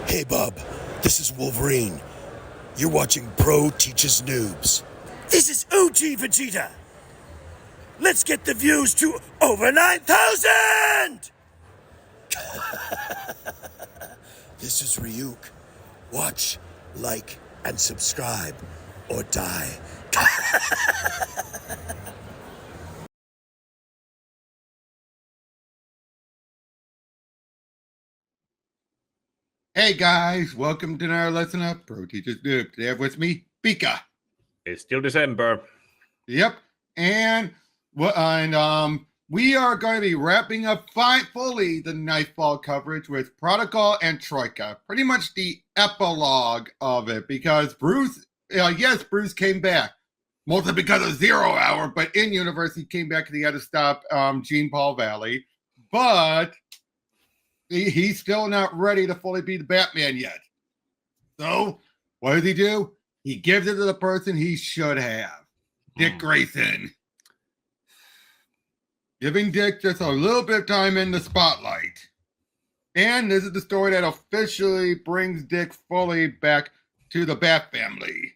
Hey, bub. This is Wolverine. You're watching Pro Teaches Noobs. This is OG Vegeta. Let's get the views to over 9,000! This is Ryuk. Watch, like, and subscribe, or die. Hey guys, welcome to another lesson of Pro Teaches Noob. Today I have with me Pika. It's still December. Yep, and we are going to be wrapping up fully the Knightfall coverage with Prodigal and Troika. Pretty much the epilogue of it, because Bruce came back. Mostly because of 0 Hour, but in universe he came back because he had to stop Jean Paul Valley. But he's still not ready to fully be the Batman yet. So, what does he do? He gives it to the person he should have. Dick Grayson. Giving Dick just a little bit of time in the spotlight. And this is the story that officially brings Dick fully back to the Bat family.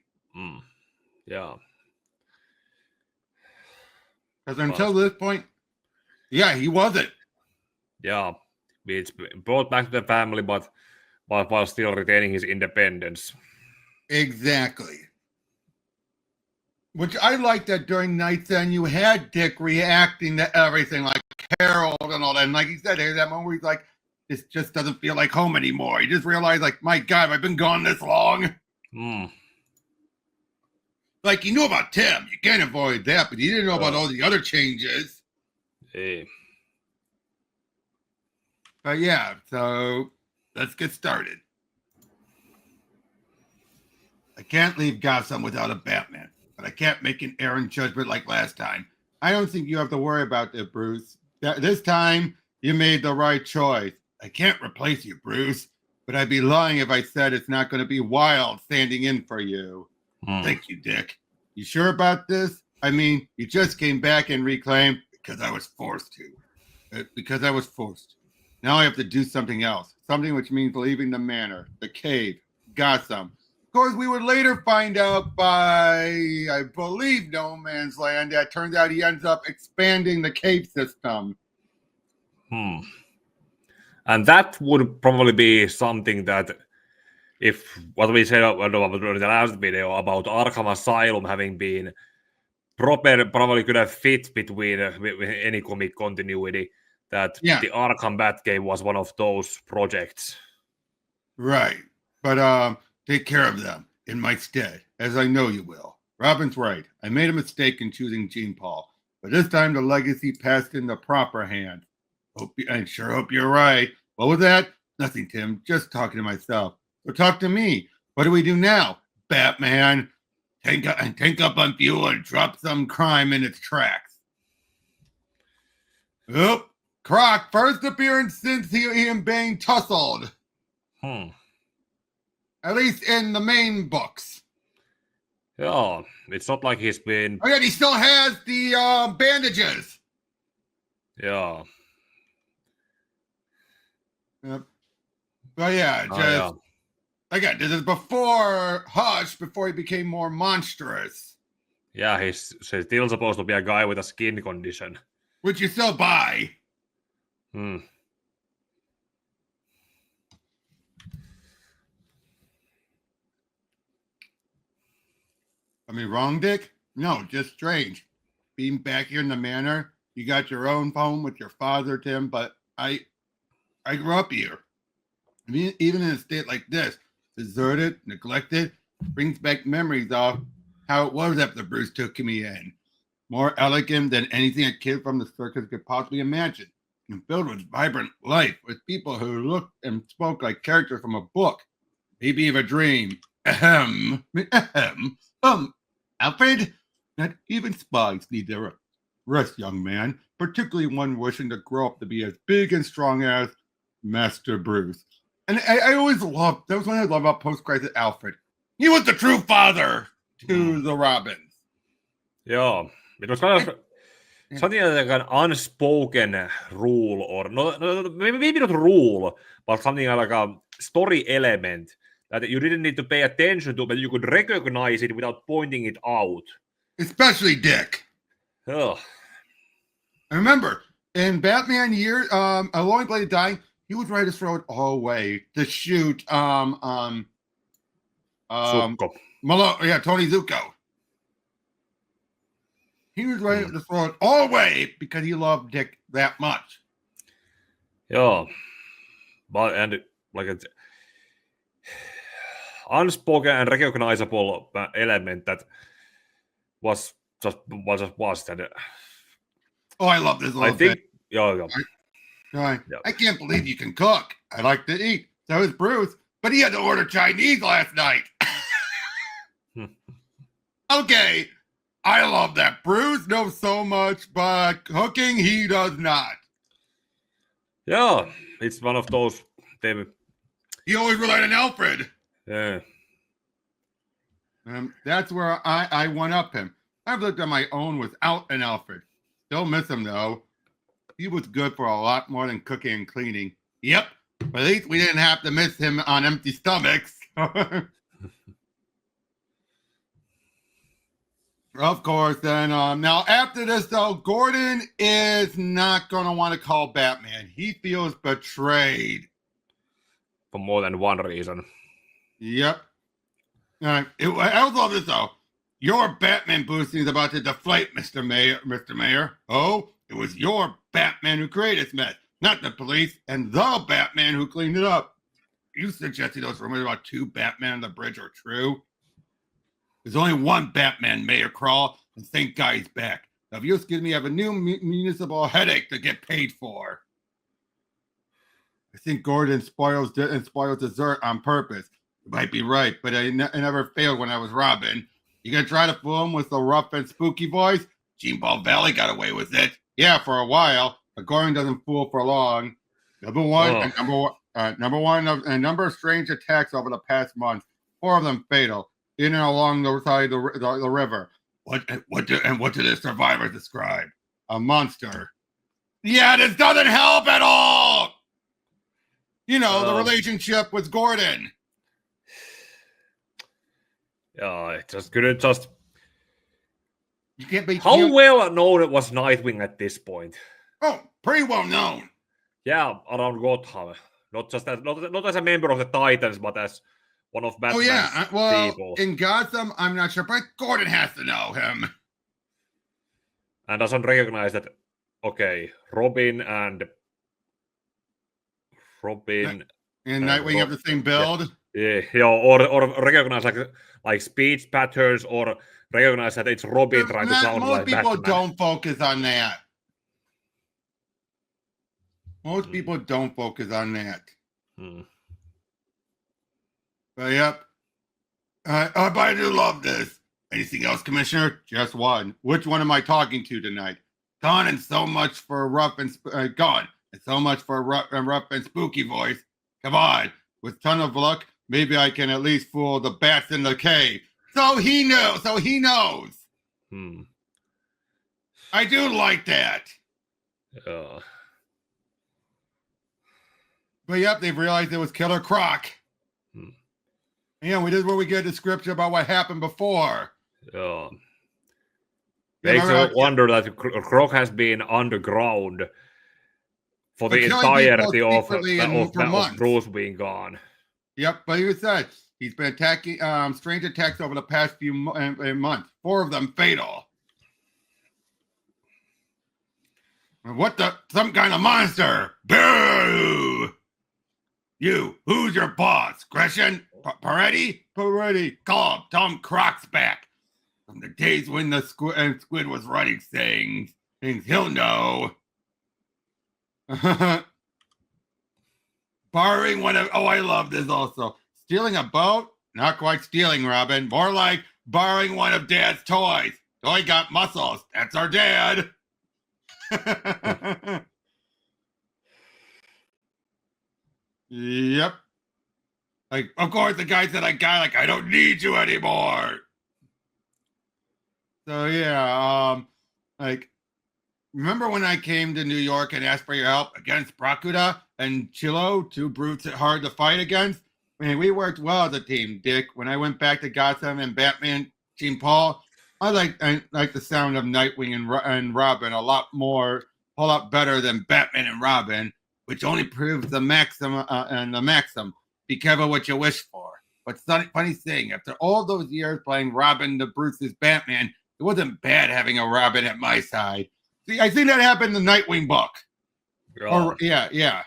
Yeah. Because until this point, yeah, he wasn't. Yeah. It's brought back to the family, but while still retaining his independence. Exactly. Which I like that during Night's End, you had Dick reacting to everything, like Harold and all that. And like he said, there's that moment where he's like, this just doesn't feel like home anymore. He just realized, like, my God, have I been gone this long? Like, you knew about Tim. You can't avoid that, but you didn't know about all the other changes. Hey. But yeah, so let's get started. I can't leave Gotham without a Batman, but I can't make an errant judgment like last time. I don't think you have to worry about it, Bruce. This time, you made the right choice. I can't replace you, Bruce, but I'd be lying if I said it's not going to be Wild standing in for you. Thank you, Dick. You sure about this? I mean, you just came back and reclaimed because I was forced to. Because I was forced. Now I have to do something else. Something which means leaving the manor, the cave, Gotham. Of course, we would later find out by, I believe, No Man's Land, that turns out he ends up expanding the cave system. And that would probably be something that, if what we said about the last video about Arkham Asylum having been proper, probably could have fit between with any comic continuity, that the Arkham Batcave was one of those projects. Right. But take care of them in my stead, as I know you will. Robin's right. I made a mistake in choosing Jean Paul, but this time the legacy passed in the proper hand. I sure hope you're right. What was that? Nothing, Tim. Just talking to myself. So talk to me. What do we do now? Batman, tank up on fuel and drop some crime in its tracks. Oop. Croc, first appearance since he and Bane tussled. At least in the main books. Yeah, it's not like he's been... Oh yeah, he still has the bandages. Yeah. Yep. But yeah, again, this is before Hush, before he became more monstrous. Yeah, he's still supposed to be a guy with a skin condition. Which you still buy. Am I mean, wrong, Dick? No, just strange. Being back here in the manor, you got your own home with your father, Tim, but I grew up here. I mean, even in a state like this, deserted, neglected, brings back memories of how it was after Bruce took me in. More elegant than anything a kid from the circus could possibly imagine. And filled with vibrant life, with people who looked and spoke like characters from a book, maybe of a dream. Alfred, not even spies need their rest, young man, particularly one wishing to grow up to be as big and strong as Master Bruce. And I always loved, that was one I love about post-crisis Alfred. He was the true father to the Robins. Yeah, it was kind of something like an unspoken rule, or maybe not rule, but something like a story element that you didn't need to pay attention to, but you could recognize it without pointing it out. Especially Dick. Oh. I remember in Batman Year, A Lonely Blade of Dying, he would try to throw it all away to shoot Zucco. Tony Zucco. He was ready to throw it all away because he loved Dick that much. Yeah, but and like it's unspoken and recognizable element that was that. Oh, I love this little think. bit. Yeah. I can't believe you can cook. I like to eat. So is Bruce, but he had to order Chinese last night. Okay, I love that. Bruce knows so much, but cooking he does not. Yeah, it's one of those. He always relied on Alfred. Yeah. That's where I one up him. I've lived on my own without an Alfred. Still miss him though. He was good for a lot more than cooking and cleaning. Yep, but at least we didn't have to miss him on empty stomachs. Of course, then now after this though, Gordon is not gonna want to call Batman. He feels betrayed. For more than one reason. Yep. I also love this though. Your Batman boosting is about to deflate, Mr. Mayor. Oh, it was your Batman who created this mess, not the police and the Batman who cleaned it up. You suggesting those rumors about 2 Batman on the bridge are true? There's only one Batman, Mayor Crawl, and thank God he's back. Now, if you excuse me, I have a new municipal headache to get paid for. I think Gordon spoils dessert on purpose. You might be right, but I never failed when I was Robin. You gonna try to fool him with the rough and spooky voice? Gene Ball Valley got away with it. Yeah, for a while, but Gordon doesn't fool for long. A number of strange attacks over the past month. 4 of them fatal, in and along the side of the river. What do the survivors describe? A monster. Yeah, this doesn't help at all. You know, the relationship with Gordon. It just couldn't just. You can't be. How well known it was Nightwing at this point? Oh, pretty well known. Yeah, around Gotham. Not as a member of the Titans, but as one of Batman's people. In Gotham, I'm not sure, but Gordon has to know him. And doesn't recognize that. Okay, Robin and Nightwing have the same build. Yeah, or recognize like speech patterns, or recognize that it's Robin trying to sound like Batman. Most people don't focus on that. Most people don't focus on that. But yep. But I do love this. Anything else, Commissioner? Just one. Which one am I talking to tonight? Gone and so much for rough and gone and so much for rough and spooky voice. Come on, with ton of luck, maybe I can at least fool the bats in the cave. So he knows. I do like that. But yep, they've realized it was Killer Croc. Yeah, this is where we get a description about what happened before. Makes you wonder that Croc has been underground for the entirety of Bruce being gone. Yep, but he said he's been attacking strange attacks over the past few months. 4 of them fatal. What the? Some kind of monster! Boo! You, who's your boss? Gresham? Peretti? Peretti. Call him. Tell him Croc's back. From the days when the Squid was writing things he'll know. Borrowing one of, I love this also. Stealing a boat? Not quite stealing, Robin. More like borrowing one of Dad's toys. Toy got muscles. That's our dad. Yep. Like, of course, the guy said, I don't need you anymore. So, yeah, remember when I came to New York and asked for your help against Bracuda? and Chilo, two brutes hard to fight against. I mean, we worked well as a team, Dick. When I went back to Gotham and Batman, Team Paul, I like the sound of Nightwing and Robin a lot better than Batman and Robin, which only proves the maxim and the maxim. Be careful what you wish for. But funny thing, after all those years playing Robin to Bruce's Batman, it wasn't bad having a Robin at my side. See, I think that happened in the Nightwing book. Yeah.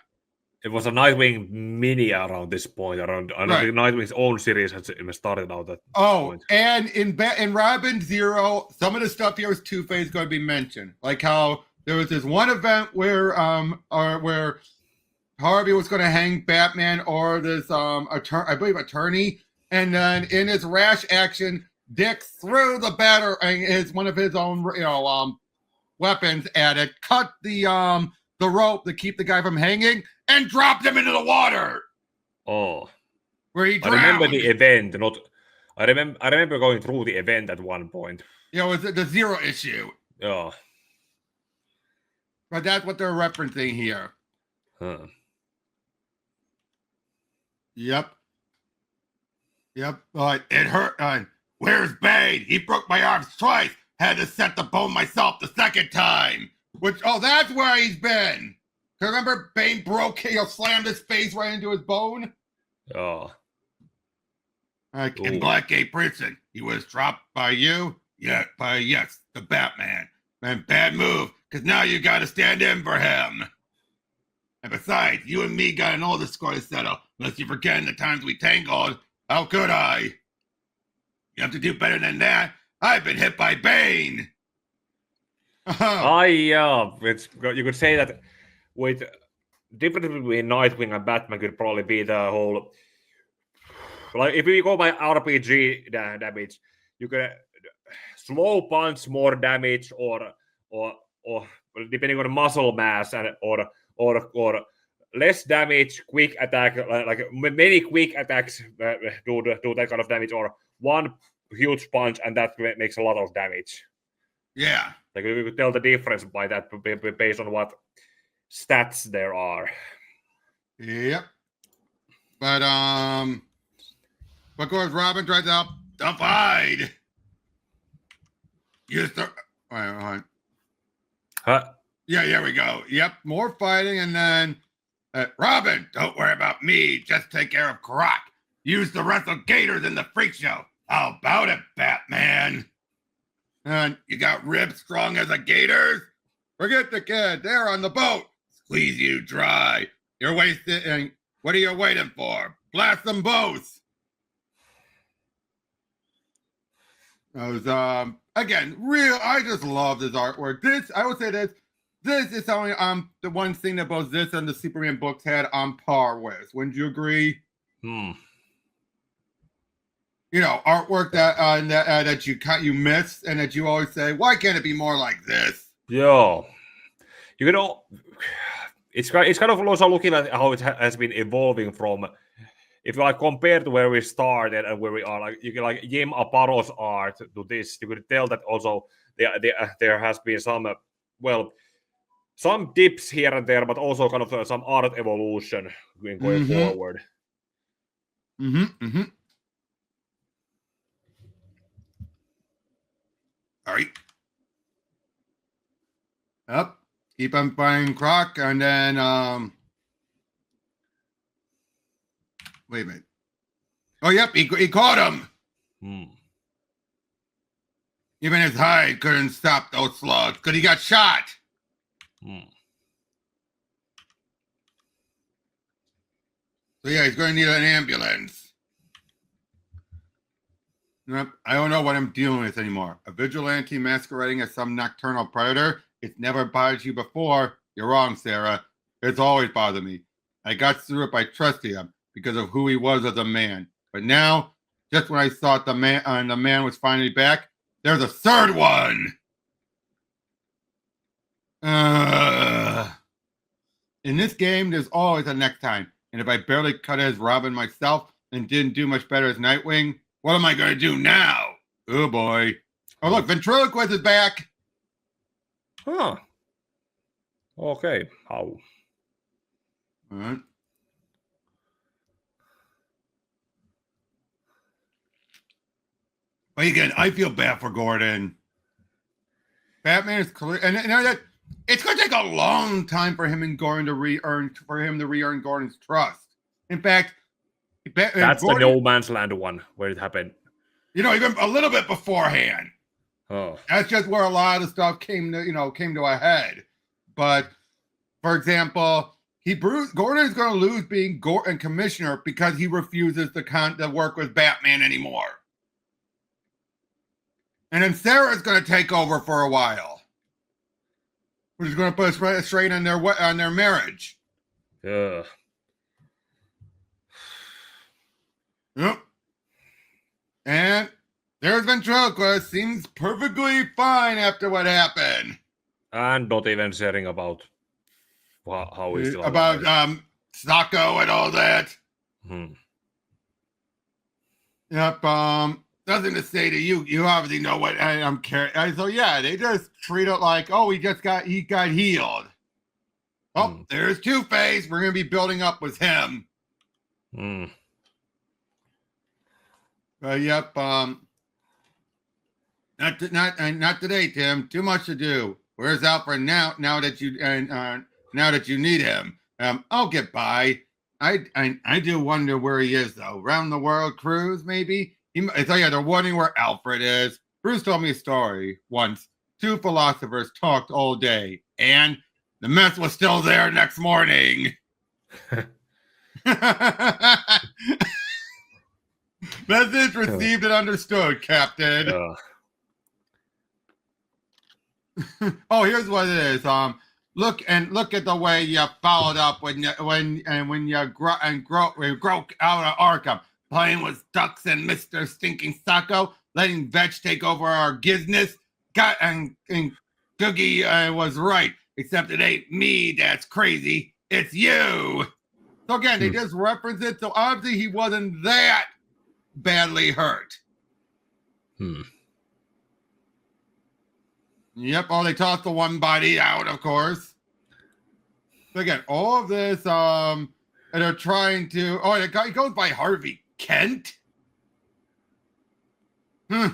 It was a Nightwing mini around this point. I think Nightwing's own series has started out at this point. And in Robin Zero, some of the stuff here was Two-Face going to be mentioned. Like how there was this one event where Harvey was going to hang Batman or this attorney, and then in his rash action, Dick threw one of his own weapons at it, cut the rope to keep the guy from hanging, and dropped him into the water. Oh, where he drowned. I remember the event. I remember going through the event at one point. Yeah, it was the Zero issue. Yeah, but that's what they're referencing here. Huh. Yep. But it hurt. Where's Bane? He broke my arms twice. Had to set the bone myself the second time. That's where he's been. Remember Bane slammed his face right into his bone? Oh. In Blackgate Prison. He was dropped by you? Yeah, the Batman. And bad move, because now you got to stand in for him. And besides, you and me got an older score to settle. Unless you're forgetting the times we tangled. How could I? You have to do better than that. I've been hit by Bane. You could say that with difference between Nightwing and Batman could probably be the whole. Like if we go by RPG damage, you can slow punch more damage, or depending on muscle mass, or less damage, quick attack, like many quick attacks do that kind of damage, or one huge punch and that makes a lot of damage. Yeah. Like we could tell the difference by that based on what stats there are. Yep. But of course Robin tries out the fight. Huh? Yeah, here we go. Yep, more fighting, and then Robin, don't worry about me. Just take care of Croc. Use the wrestle gators in the freak show. How about it, Batman? And you got ribs strong as a gator's? Forget the kid. They're on the boat. Squeeze you dry. You're wasted. And what are you waiting for? Blast them both. Again, I just love this artwork. I would say this is something the one thing that both this and the Superman books had on par with. Wouldn't you agree? Artwork that you miss and that you always say, why can't it be more like this? Yeah, it's kind of also looking at how it has been evolving from. If you compare to where we started and where we are, you can Jim Aparo's art to this, you could tell that also there has been some dips here and there, but also kind of some art evolution going forward. All right. Up. Keep on fighting Croc, and then wait a minute. Oh, yep, he caught him. Even his hide couldn't stop those slugs because he got shot. So yeah, he's going to need an ambulance. Nope, I don't know what I'm dealing with anymore. A vigilante masquerading as some nocturnal predator? It's never bothered you before. You're wrong, Sarah. It's always bothered me. I got through it by trusting him because of who he was as a man. But now, just when I thought the man was finally back, there's a third one. In this game, there's always a next time. And if I barely cut as Robin myself and didn't do much better as Nightwing, what am I going to do now? Oh, boy. Oh, look, Ventriloquist is back. Huh. Okay. How? All right. But again, I feel bad for Gordon. Batman is clear, and that it's going to take a long time for him and Gordon to re-earn Gordon's trust. In fact, that's Gordon, the No Man's Land one where it happened. Even a little bit beforehand. Oh, That's just where a lot of stuff came to a head. But for example, Gordon is going to lose being Gordon commissioner because he refuses to work with Batman anymore. And then Sarah's going to take over for a while, which is going to put a strain on their marriage. yeah. Yep. And there's Ventriloquist. Seems perfectly fine after what happened. And not even sharing about how he's still about Sacco and all that. Yep. Nothing to say to you. You obviously know what I'm carrying. So yeah, they just treat it like, oh, he got healed. Oh, there's Two-Face. We're gonna be building up with him. Yep. Not today, Tim. Too much to do. Where's Alfred now? Now that you need him, I'll get by. I do wonder where he is though. Round the world cruise, maybe. They're wondering where Alfred is. Bruce told me a story once. Two philosophers talked all day, and the mess was still there next morning. Message received and understood, Captain. Oh, here's what it is. Look at the way you followed up when you broke out of Arkham, playing with Ducks and Mr. Stinking Sacco, letting Vetch take over our business. And Googie was right, except it ain't me that's crazy. It's you. So again, they just reference it. So obviously he wasn't that badly hurt. Yep. Oh, they tossed the one body out, of course. So again, all of this, and they're trying to. Oh, the guy goes by Harvey Kent. Huh.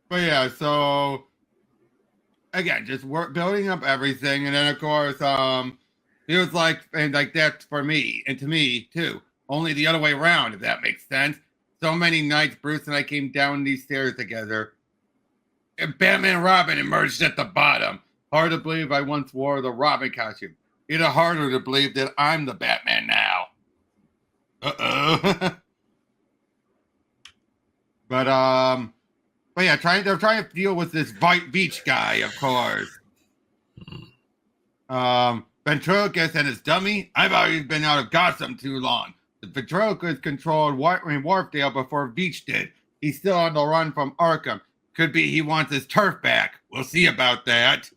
But yeah, so again, just building up everything, and then of course, he was like, and like that's for me, and to me too. Only the other way around, if that makes sense. So many nights, Bruce and I came down these stairs together, and Batman and Robin emerged at the bottom. Hard to believe I once wore the Robin costume. Even harder to believe that I'm the Batman now. But yeah, they're trying to deal with this beach guy, of course. Ventriloquist and his dummy. I've always been out of Gotham too long. The Ventriloquist controlled Wharfdale before Beach did. He's still on the run from Arkham. Could be he wants his turf back. We'll see about that.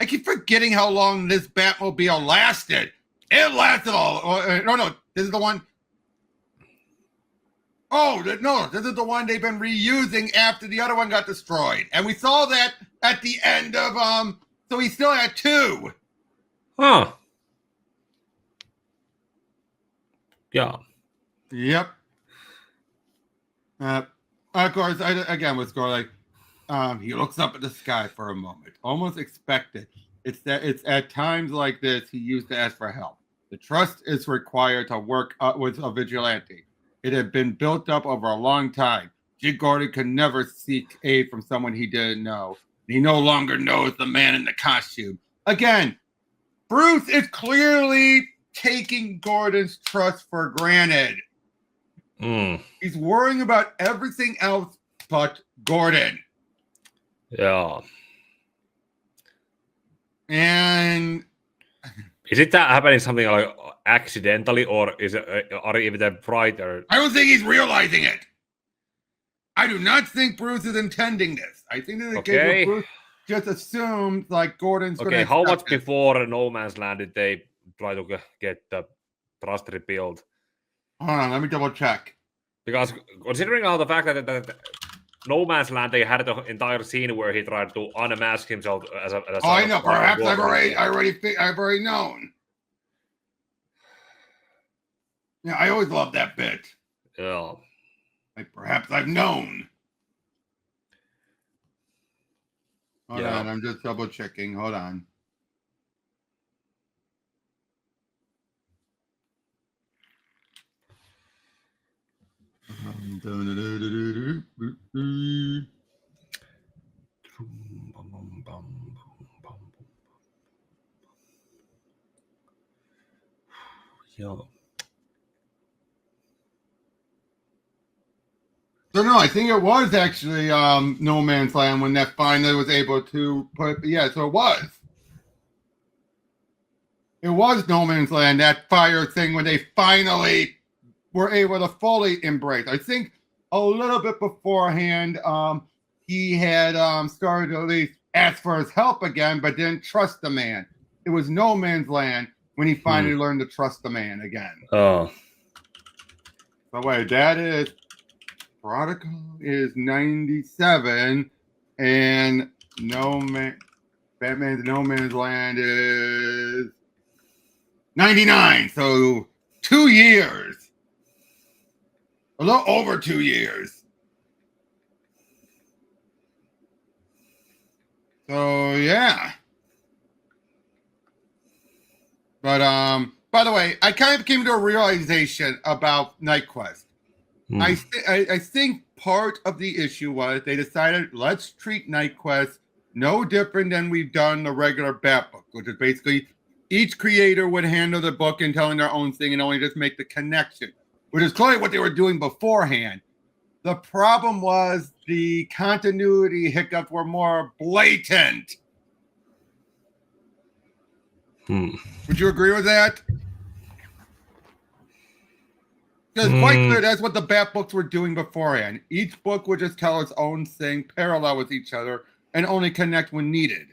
I keep forgetting how long this Batmobile lasted. It lasted no, this is the one. Oh, no, this is the one they've been reusing after the other one got destroyed. And we saw that at the end of, so he still had two. Huh. Yeah. Yep. Of course, again, with Score, he looks up at the sky for a moment, almost expected. It's at times like this he used to ask for help. The trust is required to work with a vigilante. It had been built up over a long time. Jim Gordon could never seek aid from someone he didn't know. He no longer knows the man in the costume. Again, Bruce is clearly taking Gordon's trust for granted. He's worrying about everything else but Gordon. Yeah. And is it that happening something like accidentally, or is it are even the writer? I don't think he's realizing it. I do not think Bruce is intending this. I think that Bruce just assumed like Gordon's going to. Okay, how much before No Man's Land did they try to get the trust rebuilt? Hold on, let me double check. Because considering all the fact that No Man's Land, they had the entire scene where he tried to unmask himself as a I know. Perhaps I've already known. Yeah, I always love that bit. Yeah. Like perhaps I've known. Hold Yeah. on, I'm just double checking. Hold on. Yeah. So no, I think it was actually No Man's Land when that finally was able to put. Yeah, so it was. It was No Man's Land, that fire thing when they finally were able to fully embrace. I think a little bit beforehand, he had started to at least ask for his help again, but didn't trust the man. It was No Man's Land when he finally learned to trust the man again. Oh. By the way, that is Prodigal is 97, and Batman's No Man's Land is 99. So 2 years. A little over 2 years. So yeah. But by the way, I kind of came to a realization about Night Quest. I think part of the issue was they decided let's treat Night Quest no different than we've done the regular Bat book, which is basically each creator would handle the book and telling their own thing and only just make the connection, which is clearly what they were doing beforehand. The problem was the continuity hiccups were more blatant. Would you agree with that? Because quite clear, that's what the Bat books were doing beforehand. Each book would just tell its own thing, parallel with each other, and only connect when needed.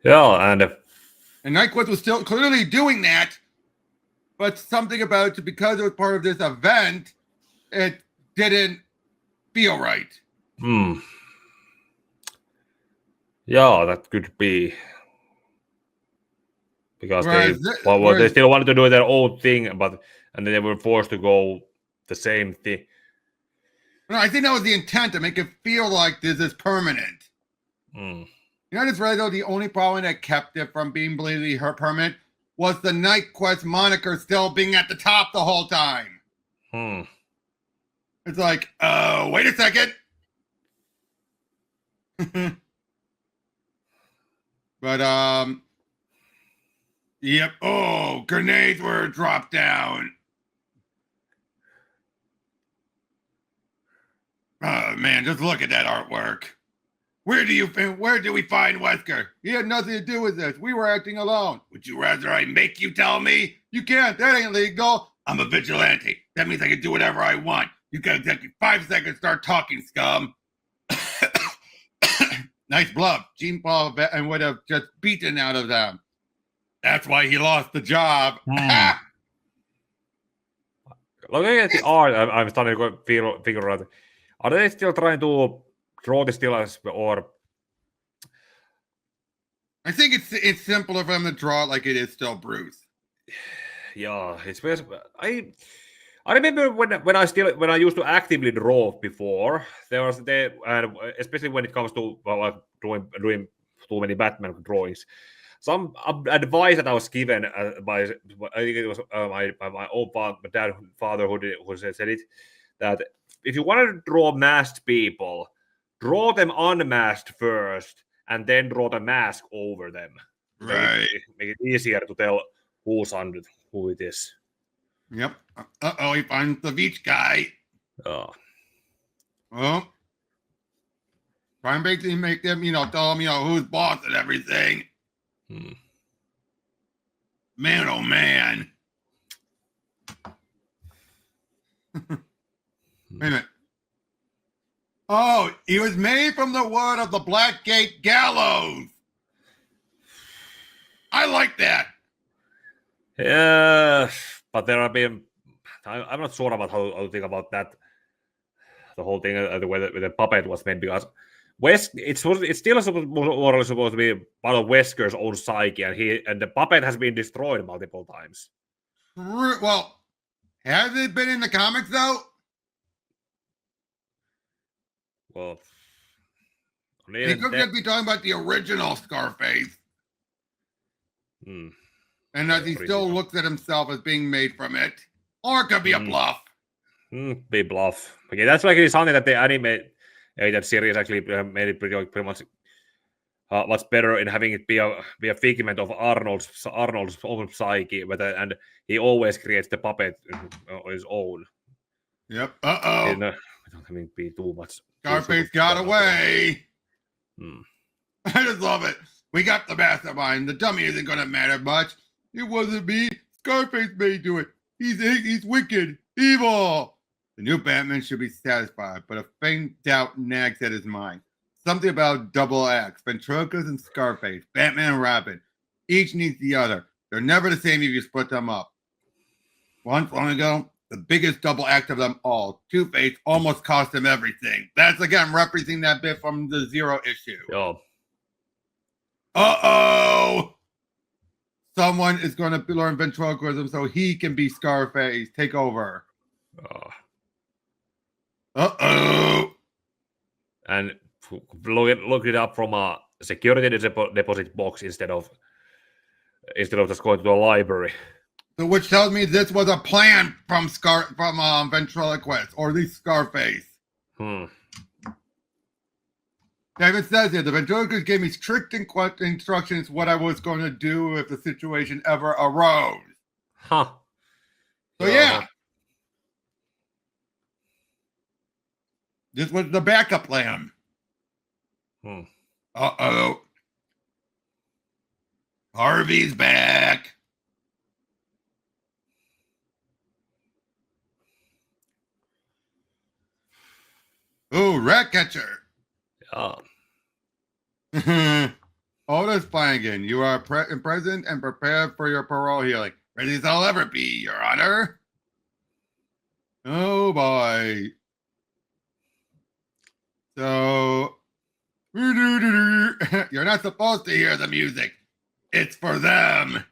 Yeah, and Night Quest was still clearly doing that, but something about it, because it was part of this event, it didn't feel right. Yeah, that could be. Because they still wanted to do their own thing, and then they were forced to go the same thing. No, I think that was the intent, to make it feel like this is permanent. You know, it's right though. The only problem that kept it from being believably permanent was the Night Quest moniker still being at the top the whole time. It's like, wait a second. But yep. Oh, grenades were dropped down. Oh man, just look at that artwork. Where do we find Wesker? He had nothing to do with this. We were acting alone. Would you rather I make you tell me? You can't. That ain't legal. I'm a vigilante. That means I can do whatever I want. You got exactly 5 seconds to start talking, scum. Nice bluff. Gene Paul and would have just beaten out of them. That's why he lost the job. Looking at the art, I'm starting to figure out. Are they still trying to draw the still as, or? I think it's simpler for them to draw it like it is still Bruce. Yeah, it's I remember when I used to actively draw before. There was especially when it comes to doing too many Batman drawings. Some advice that I was given by, I think it was my old father who said it, that if you want to draw masked people, draw them unmasked first, and then draw the mask over them. Right. Make it easier to tell who it is. Yep. Uh-oh, he finds the beach guy. Oh. Well, try and basically make them, tell them, who's boss and everything. Man, oh man. Wait a minute. Oh, he was made from the wood of the Blackgate Gallows. I like that. Yeah, but there have been. I'm not sure about how to think about that the whole thing, where the puppet was made, because it's still more or less supposed to be part of Wesker's own psyche, and the puppet has been destroyed multiple times. Well, has it been in the comics though? Well, he could just be talking about the original Scarface. And that he still looks at himself as being made from it. Or it could be a bluff. Be bluff. Okay, that's like something that the anime that series actually made it pretty much much better in having it be a figment of Arnold's own psyche, and he always creates the puppet on his own. Yep. Without having to be too much. Scarface got away. I just love it. We got the mastermind. The dummy isn't going to matter much. It wasn't me. Scarface made do it. He's wicked, evil. The new Batman should be satisfied, but a faint doubt nags at his mind. Something about double X, ventriloquist and Scarface, Batman and Robin. Each needs the other. They're never the same if you split them up. Once long ago, the biggest double act of them all, Two-Face, almost cost him everything. That's again referencing that bit from the Zero issue. Oh. Uh-oh! Someone is going to learn ventriloquism so he can be Scarface. Take over. Uh-oh! And look it up from a security deposit box instead of just going to the library. So which tells me this was a plan from ventriloquist, or at least Scarface. David says here, the ventriloquist gave me strict instructions what I was going to do if the situation ever arose. So yeah. This was the backup plan. Uh-oh. Harvey's back. Ooh, Ratcatcher. Otis Flanagan, you are present and prepared for your parole hearing. Ready as I'll ever be, Your Honor. Oh, boy. So, you're not supposed to hear the music. It's for them.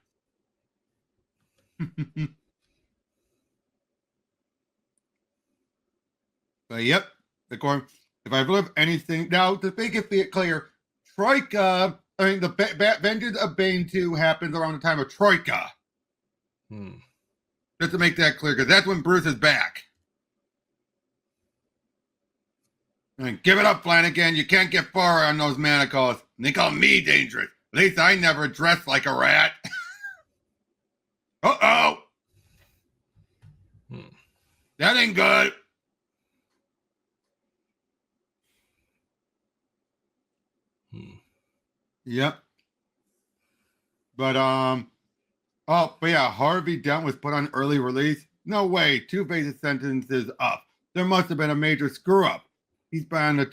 But, yep. If I've lived anything, now to make it clear, Troika, the Vengeance of Bane 2 happens around the time of Troika. Just to make that clear, because that's when Bruce is back. And give it up, Flanagan. You can't get far on those manacles. And they call me dangerous. At least I never dressed like a rat. Uh-oh. That ain't good. Yep. But yeah, Harvey Dent was put on early release. No way. Two-Face's sentence is up. There must have been a major screw up. He's been on the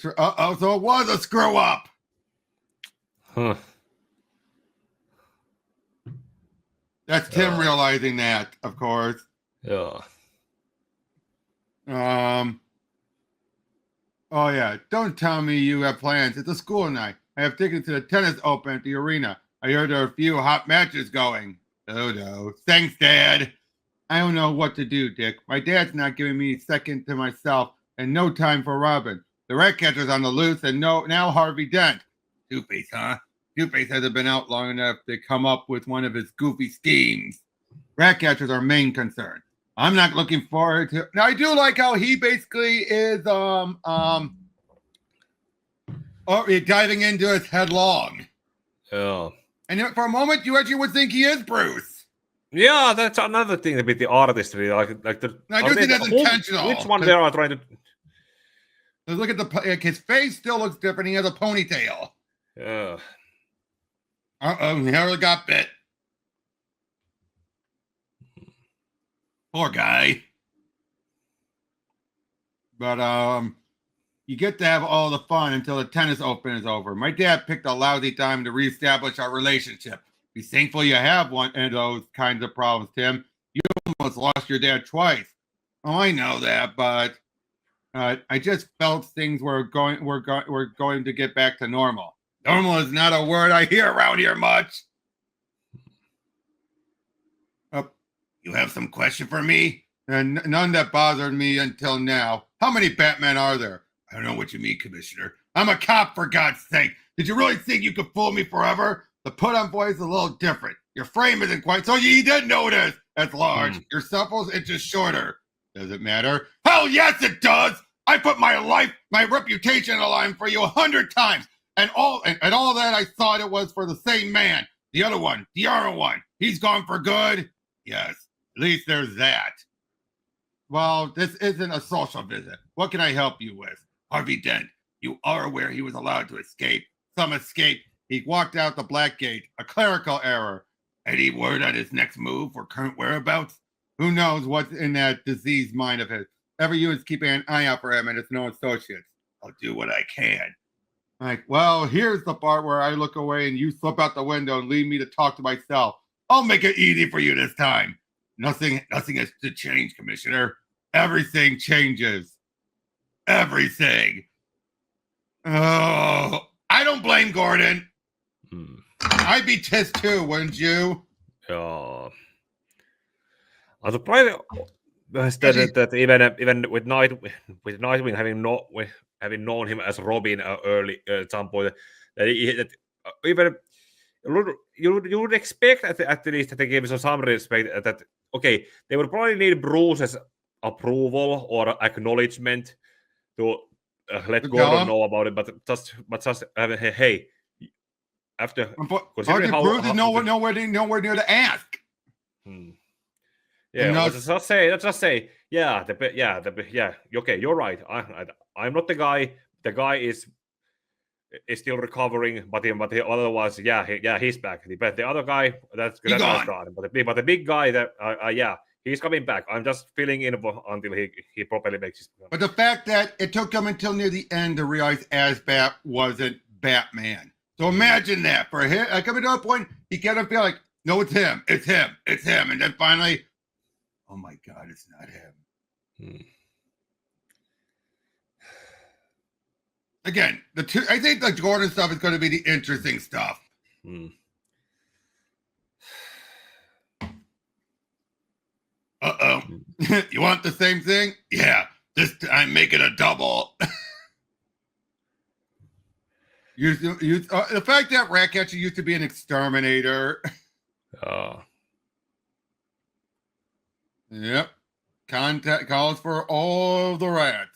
so it was a screw up. That's Tim realizing that, of course. Yeah. Oh yeah. Don't tell me you have plans. It's a school night. I have tickets to the tennis open at the arena. I heard there are a few hot matches going. Oh no. Thanks, Dad. I don't know what to do, Dick. My dad's not giving me a second to myself and no time for Robin. The Ratcatcher's on the loose and now Harvey Dent. Two-Face, huh? Two-Face hasn't been out long enough to come up with one of his goofy schemes. Ratcatcher's our main concern. I'm not looking forward to. Now I do like how he basically is diving into it headlong. Yeah. And for a moment, you actually would think he is Bruce. Yeah, that's another thing with the artistry. I do think that's intentional. Which one they are trying to? Look at his face still looks different. He has a ponytail. Yeah. Uh-oh, he nearly got bit. Poor guy. But you get to have all the fun until the tennis open is over. My dad picked a lousy time to reestablish our relationship. Be thankful you have one of those kinds of problems, Tim. You almost lost your dad twice. Oh, I know that, but I just felt things were going to get back to normal. Normal is not a word I hear around here much. You have some question for me? And none that bothered me until now. How many Batman are there? I don't know what you mean, Commissioner. I'm a cop, for God's sake. Did you really think you could fool me forever? The put-on voice is a little different. Your frame isn't quite so you did notice. That's large. Your supple's inches shorter. Does it matter? Hell yes, it does. I put my life, my reputation on the line for you 100 times. And all that I thought it was for the same man. The other one, the other one. He's gone for good. Yes, at least there's that. Well, this isn't a social visit. What can I help you with? Harvey Dent, you are aware he was allowed to escape. Some escape. He walked out the Black Gate. A clerical error. Any word on his next move or current whereabouts? Who knows what's in that diseased mind of his? Every unit's keeping an eye out for him and his no associates. I'll do what I can. Like, well, here's the part where I look away and you slip out the window and leave me to talk to myself. I'll make it easy for you this time. Nothing has to change, Commissioner. Everything changes. Everything. Oh, I don't blame Gordon. I'd be pissed too, wouldn't you? Yeah. I surprised that even with Nightwing having known him as Robin early at some point, that even you would expect at least that they give some respect. That okay, they would probably need Bruce's approval or acknowledgement to let Gordon know about it, but just hey. After considering how Bruce is nowhere near to ask. Yeah, let's just say, yeah. Okay, you're right. I'm not the guy. The guy is still recovering, but otherwise, he's back. But the other guy, that's gone. But the big guy, that he's coming back. I'm just filling in until he properly makes his. But the fact that it took him until near the end to realize Asbat wasn't Batman. So imagine that for him. Coming to a point, he can't feel like, no, it's him, and then finally, oh my God, it's not him. Again, I think the Gordon stuff is going to be the interesting stuff. You want the same thing? Yeah, this time make it a double. The fact that Ratcatcher used to be an exterminator. Yep. Contact calls for all of the rats.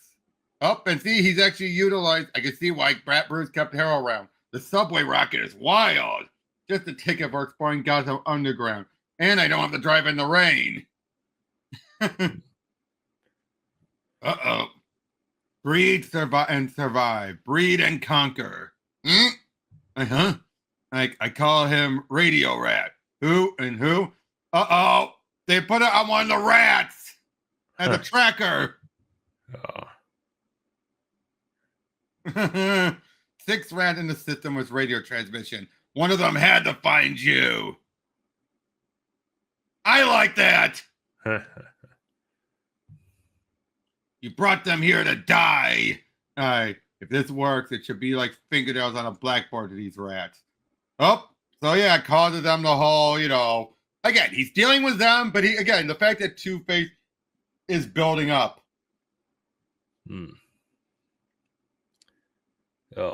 Up and see, he's actually utilized. I can see why Brat Bruce kept Harrow around. The subway rocket is wild. Just a ticket for exploring Gotham Underground. And I don't have to drive in the rain. Breed, survive. Breed and conquer. I call him Radio Rat. Who and who? They put it on one of the rats as a tracker. 6 rats in the system with radio transmission. One of them had to find you. I like that. You brought them here to die. If this works, it should be like fingernails on a blackboard to these rats. So causes them the whole, again, he's dealing with them, but the fact that Two-Face is building up. Yeah.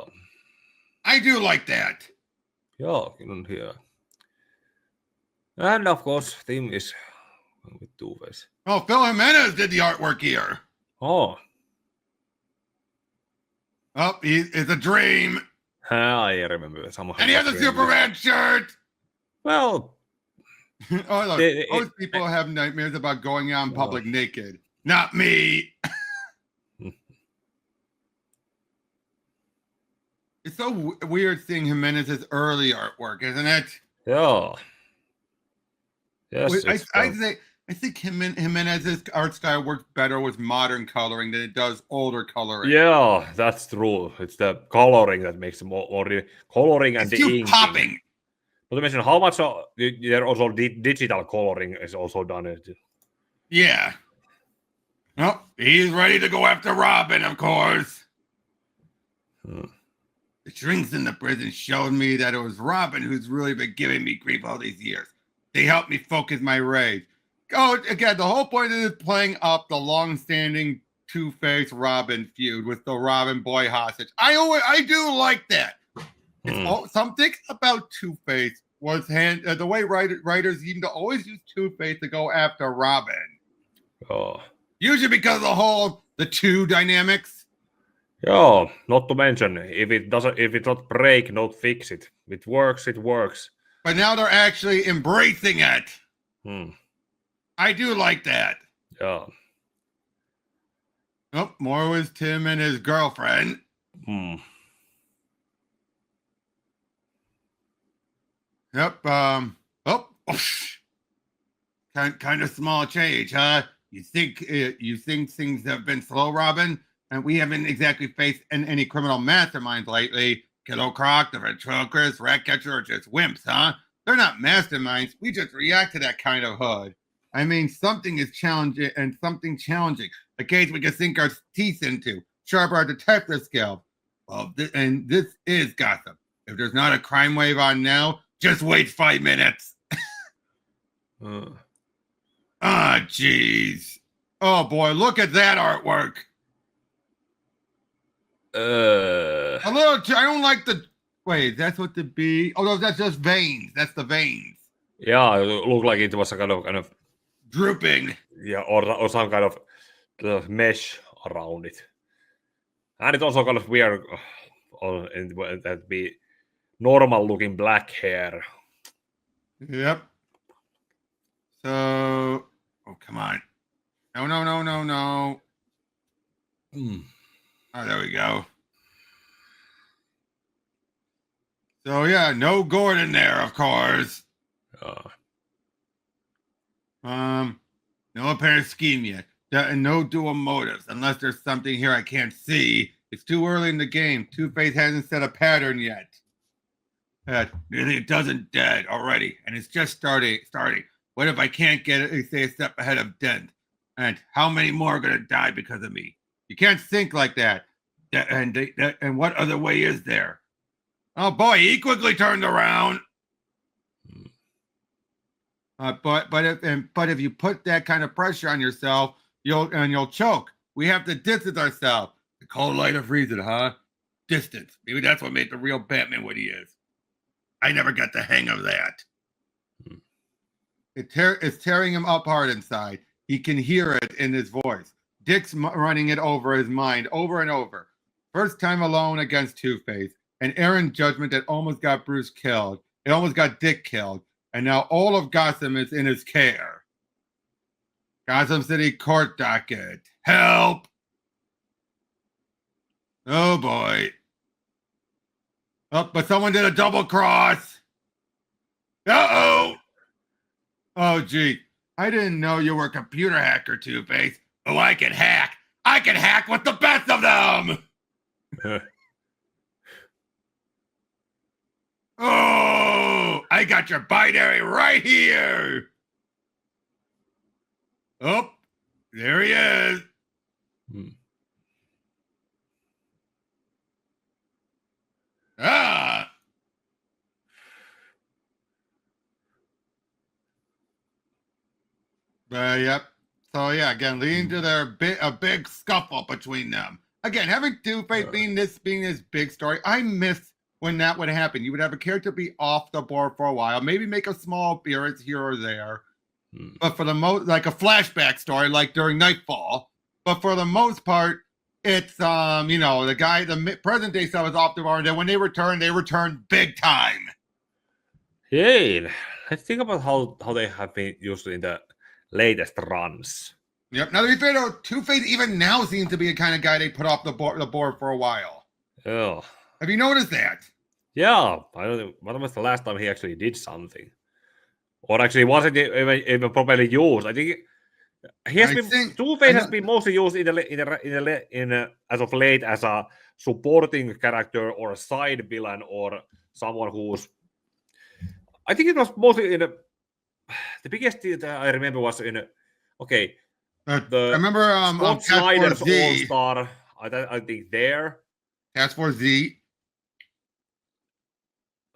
I do like that. Yeah, here. And of course, Tim is with Two-Face. Oh, Phil Jimenez did the artwork here. Oh. It's a dream. I remember somehow. And he has a Superman shirt. Well, most people have nightmares about going out in public naked. Not me. It's so weird seeing Jimenez's early artwork, isn't it? Yeah. Yes. I think Jimenez's art style works better with modern coloring than it does older coloring. Yeah, that's true. It's the coloring that makes it more coloring and it's the too inking. popping. Not to mention how much there also digital coloring is also done. Yeah. Oh, he's ready to go after Robin, of course. The shrinks in the prison showed me that it was Robin who's really been giving me grief all these years. They helped me focus my rage. Oh, again, the whole point is playing up the long-standing Two-Face Robin feud with the Robin boy hostage. I do like that. Something about Two-Face was the way writers seem to always use Two-Face to go after Robin. Oh. Usually because of the two dynamics. Yeah, not to mention, if it not break, not fix it. It works, it works. But now they're actually embracing it. I do like that. Yeah. Oh, more was Tim and his girlfriend. Yep. Kind of small change, huh? You think things have been slow, Robin? And we haven't exactly faced any criminal masterminds lately. Kiddo Croc, the ventriloquist, Ratcatcher are just wimps, huh? They're not masterminds. We just react to that kind of hood. I mean, something is challenging and something challenging. A case we can sink our teeth into, sharp our detective skills. Well, this is Gotham. If there's not a crime wave on now, just wait 5 minutes. Jeez. Oh, boy, look at that artwork. I don't like the... Wait, that's what the B... Oh, no, that's just veins. That's the veins. Yeah, it looked like it was a kind of... Drooping. Yeah, or some kind of mesh around it. And it's also kind of weird that be normal looking black hair. Yep. So... Oh, come on. No. Oh, there we go. So, yeah, no Gordon there, of course. No apparent scheme yet. And no dual motives, unless there's something here I can't see. It's too early in the game. Two-Face hasn't set a pattern yet. Nearly a dozen dead already, and it's just starting. What if I can't get it? Stay a step ahead of Dent? And how many more are going to die because of me? You can't think like that. And what other way is there? Oh boy, he quickly turned around. But if you put that kind of pressure on yourself, you'll choke. We have to distance ourselves. The cold light of reason, huh? Distance. Maybe that's what made the real Batman what he is. I never got the hang of that. It's tearing him apart inside. He can hear it in his voice. Dick's running it over his mind over and over. First time alone against Two-Face. An errant judgment that almost got Bruce killed. It almost got Dick killed. And now all of Gotham is in his care. Gotham City court docket. Help! Oh boy. Oh, but someone did a double cross. Uh-oh! Oh, gee. I didn't know you were a computer hacker, Two-Face. Oh, I can hack. I can hack with the best of them! Oh, I got your binary right here. Oh, there he is. Ah. Yep. So yeah, again, leading to a big scuffle between them. Again, having Two-Face being this big story, I miss when that would happen. You would have a character be off the board for a while, maybe make a small appearance here or there, but for the most, like a flashback story, like during Knightfall. But for the most part, it's the present day stuff is off the board, and then when they return big time. Yeah, let's think about how they have been used in the latest runs. Yep. Now to be fair though, Two-Face even now seems to be the kind of guy they put off the board for a while. Oh. Have you noticed that? Yeah, I don't know. When was the last time he actually did something? Or actually, wasn't it even properly used? I think Two-Face has been mostly used in as of late as a supporting character or a side villain or someone who's. I think it was mostly in the biggest thing that I remember was in. Okay, I The remember Scott Task Force Snyder's Z. All-Star, I think there. Task Force Z.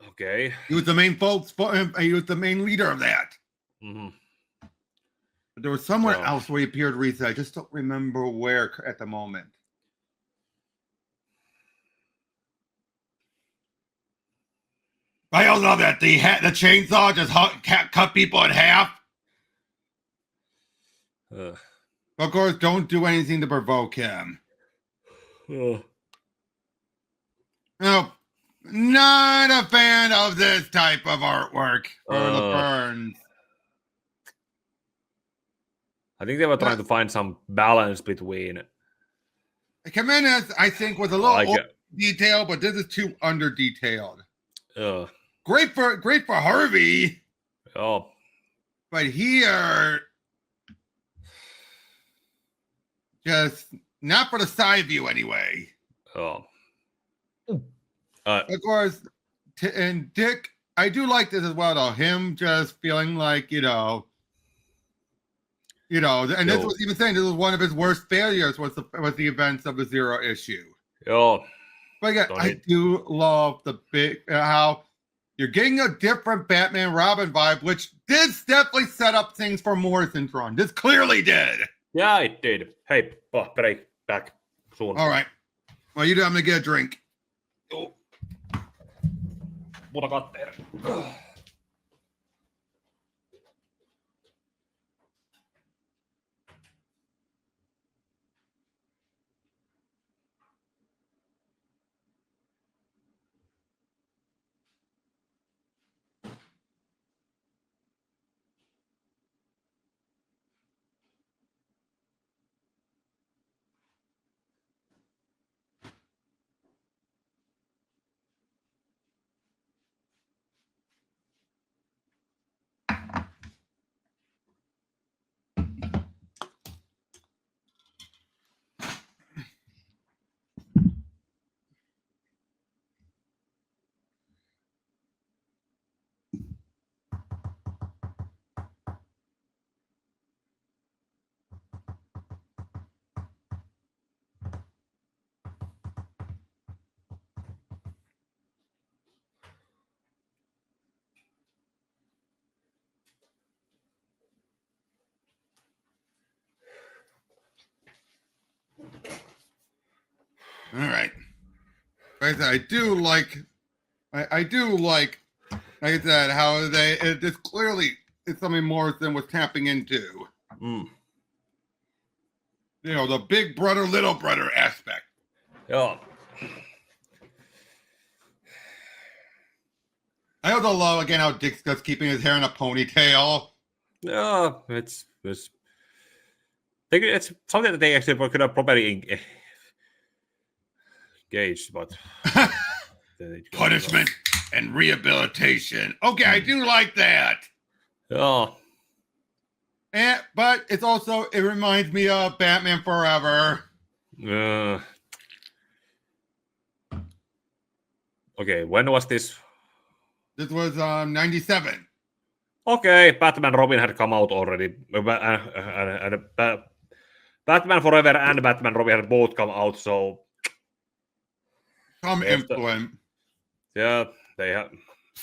Okay. He was the main he was the main leader of that. Mm-hmm. But there was somewhere else where he appeared recently. I just don't remember where at the moment. I also know that the chainsaw just cut people in half. Of course, don't do anything to provoke him. No, not a fan of this type of artwork for the Burns. I think they were trying to find some balance between. Jimenez, I think, was a little over detailed, but this is too under detailed. Great for Harvey. Oh, but here, just not for the side view anyway. Oh. Of course, and Dick, I do like this as well, though. Him just feeling like, and this was even saying this was one of his worst failures was the events of the Zero issue. Oh. But again, I do love the big how you're getting a different Batman Robin vibe, which this definitely set up things for Morrison's run. This clearly did. Yeah, it did. Hey, break back soon. All right. Well, you do. I'm gonna get a drink. Oh. What I got there? All right. I do like, like I said, how this clearly is something Morrison was tapping into. The big brother, little brother aspect. Yeah. I also love, again, how Dick's just keeping his hair in a ponytail. Yeah, it's something that they actually could have probably engaged, but punishment and rehabilitation. Okay, I do like that. Yeah. But it's also, it reminds me of Batman Forever. Okay, when was this? This was 97. Okay, Batman Robin had come out already. And Batman Forever and Batman Robin had both come out, so some influence. Yeah, they have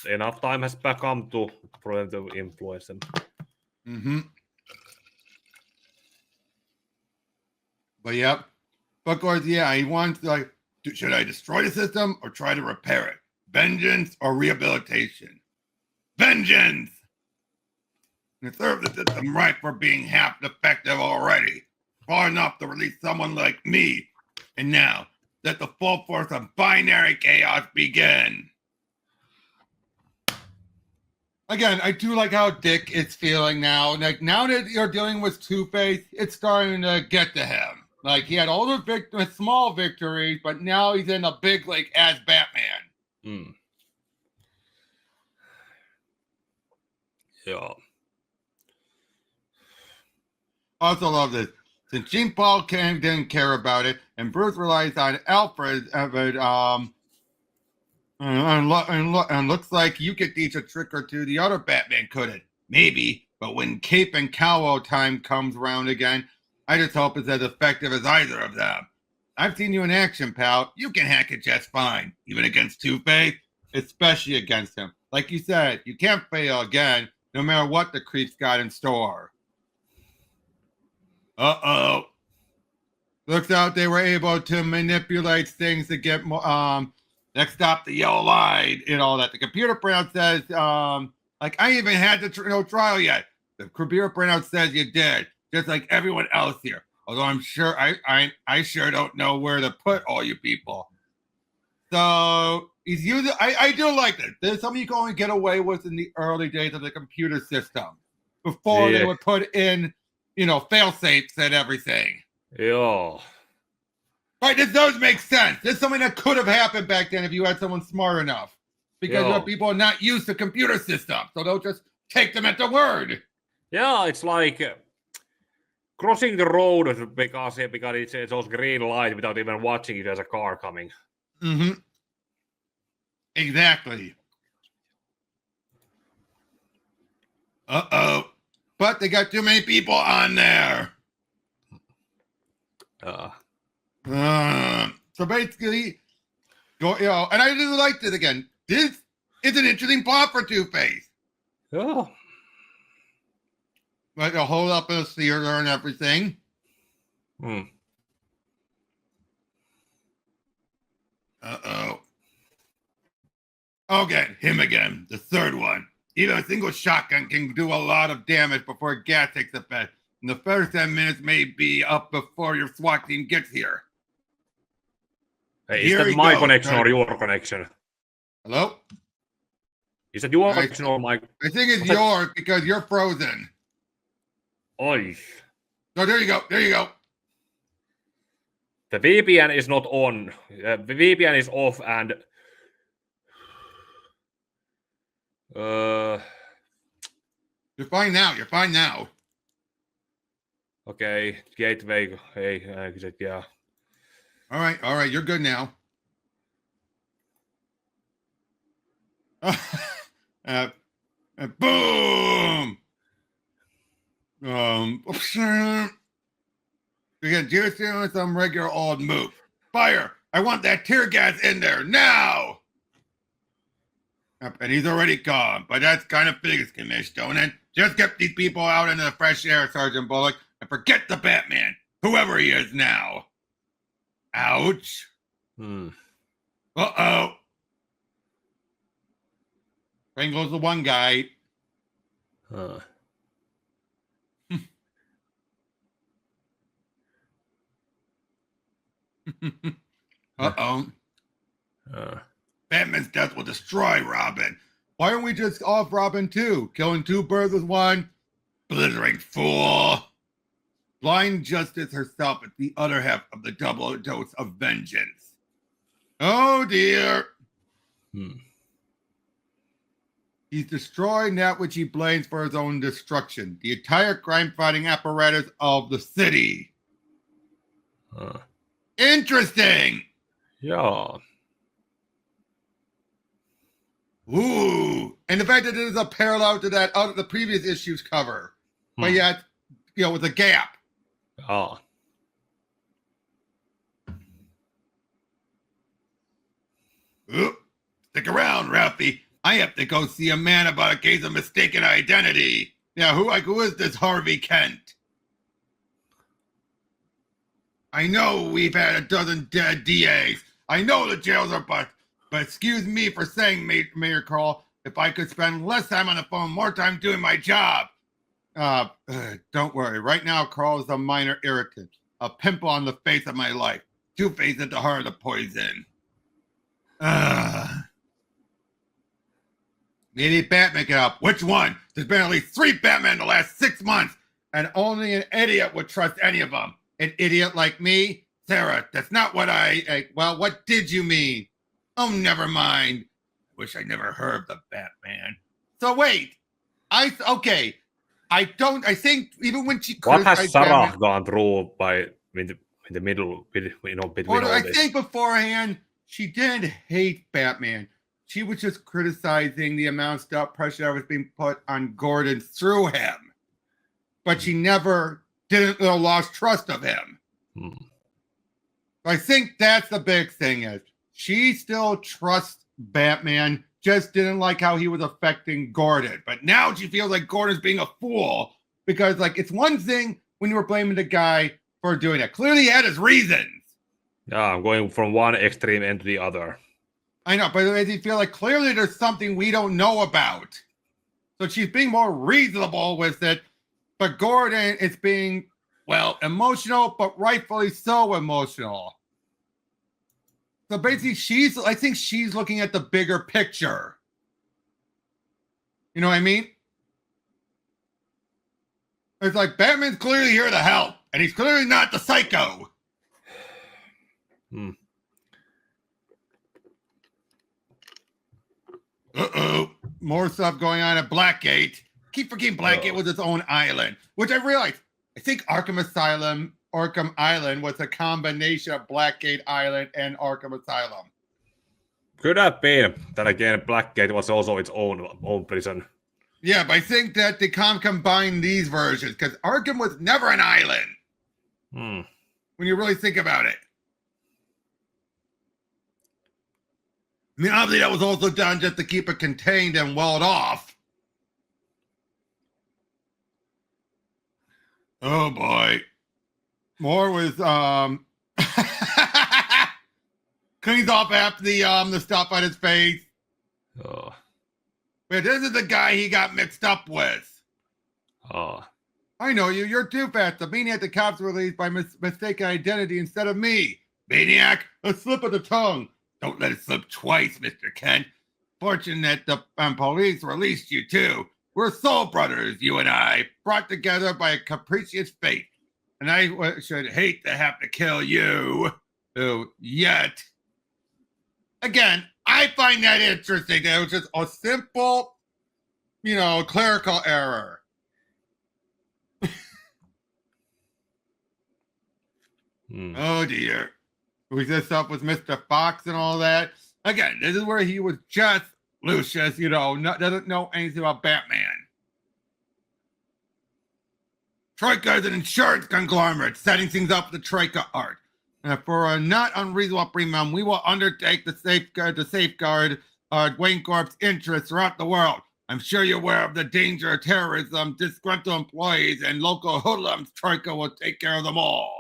enough time has come for them to influence them. But yep. But of course, yeah, he wants should I destroy the system or try to repair it? Vengeance or rehabilitation? Vengeance! And serve the system right for being half effective already. Far enough to release someone like me. And now, let the full force of binary chaos begin. Again, I do like how Dick is feeling now. Like, now that you're dealing with Two-Face, it's starting to get to him. Like, he had all the small victories, but now he's in a big league as Batman. Yeah. Also love this. Since Jean Paul didn't care about it, and Bruce relies on Alfred, and looks like you could teach a trick or two the other Batman couldn't. Maybe, but when Cape and Cowl time comes around again, I just hope it's as effective as either of them. I've seen you in action, pal. You can hack it just fine, even against Two-Face, especially against him. Like you said, you can't fail again, no matter what the creeps got in store. Uh-oh. Looks out they were able to manipulate things to get more, next up, the yellow light and all that. The computer printout says, like, I ain't even had the trial yet. The computer printout says you did, just like everyone else here. Although I'm sure, I sure don't know where to put all you people. So, he's using, I do like this. There's something you can only get away with in the early days of the computer system. Before they would put in, fail-safes and everything. Yeah. Right, this does make sense. This is something that could have happened back then if you had someone smart enough. Because you have people not used to computer systems, so they'll just take them at the word. Yeah, it's like crossing the road because it's those green light without even watching if there's a car coming. Mm-hmm. Exactly. Uh-oh. But they got too many people on there. So basically, and I really liked it again. This is an interesting plot for Two-Face. Yeah. Like a hold up in a theater and everything. Uh-oh. Okay, him again. The third one. Even a single shotgun can do a lot of damage before gas takes effect. And the first 10 minutes may be up before your SWAT team gets here. Hey, is that my connection or your connection? Hello? Is that your connection or my? I think it's yours because you're frozen. Oi. So there you go. There you go. The VPN is not on. The VPN is off and You're fine now. You're fine now. Okay, gateway. Hey, yeah. All right. You're good now. Boom. Again, just doing some regular old move. Fire! I want that tear gas in there now. And he's already gone, but that's kind of big, Commish, don't it? Just get these people out into the fresh air, Sergeant Bullock, and forget the Batman, whoever he is now. Ouch. Uh-oh. Bang goes the one guy. Uh-oh. Batman's death will destroy Robin. Why aren't we just off Robin too? Killing two birds with one? Blithering fool. Blind Justice herself is the other half of the double dose of vengeance. Oh dear. He's destroying that which he blames for his own destruction. The entire crime-fighting apparatus of the city. Interesting. Yeah. Ooh. And the fact that it is a parallel to that the previous issue's cover. But yet, with a gap. Oh. Ooh. Stick around, Ralphie. I have to go see a man about a case of mistaken identity. Now, who is this Harvey Kent? I know we've had a dozen dead DAs. I know the jails are but excuse me for saying, Mayor Carl, if I could spend less time on the phone, more time doing my job. Don't worry. Right now, Carl is a minor irritant, a pimple on the face of my life. Two-Face at the heart of the poison. Maybe Batman can help. Which one? There's been at least 3 Batman in the last 6 months, and only an idiot would trust any of them. An idiot like me? Sarah, that's not what well, what did you mean? Oh, never mind. I wish I never heard of the Batman. So wait, I think even when she what has Sarah Batman, gone through in the middle, between all I this? think beforehand, she didn't hate Batman. She was just criticizing the amount of pressure that was being put on Gordon through him. But she never lost trust of him. I think that's the big thing is she still trusts Batman, just didn't like how he was affecting Gordon. But now she feels like Gordon's being a fool because, like, it's one thing when you were blaming the guy for doing it. Clearly he had his reasons. Yeah, I'm going from one extreme end to the other. I know, but it makes you feel like clearly there's something we don't know about. So she's being more reasonable with it. But Gordon is being, well, emotional, but rightfully so emotional. So basically, I think she's looking at the bigger picture. You know what I mean? It's like Batman's clearly here to help, and he's clearly not the psycho. Uh-oh. More stuff going on at Blackgate. Keep forgetting Blackgate was its own island, which I realized. I think Arkham Island was a combination of Blackgate Island and Arkham Asylum. Could have been. Then again, Blackgate was also its own prison. Yeah, but I think that they can't combine these versions because Arkham was never an island. When you really think about it. I mean, obviously that was also done just to keep it contained and walled off. Oh boy. More was cleans off after the stuff on his face. Oh. But this is the guy he got mixed up with. Oh. I know you. You're too fast. The maniac the cops released by mistaken identity instead of me. Maniac, a slip of the tongue. Don't let it slip twice, Mr. Kent. Fortunate the police released you too. We're soul brothers, you and I, brought together by a capricious fate. And I should hate to have to kill you. Yet. Again, I find that interesting. That it was just a simple, clerical error. Oh dear. We just up with Mr. Fox and all that. Again, this is where he was just Lucius, doesn't know anything about Batman. Troika is an insurance conglomerate setting things up with the Troika art. And for a not unreasonable premium, we will undertake to safeguard Wayne Corp's interests throughout the world. I'm sure you're aware of the danger of terrorism, disgruntled employees, and local hoodlums. Troika will take care of them all.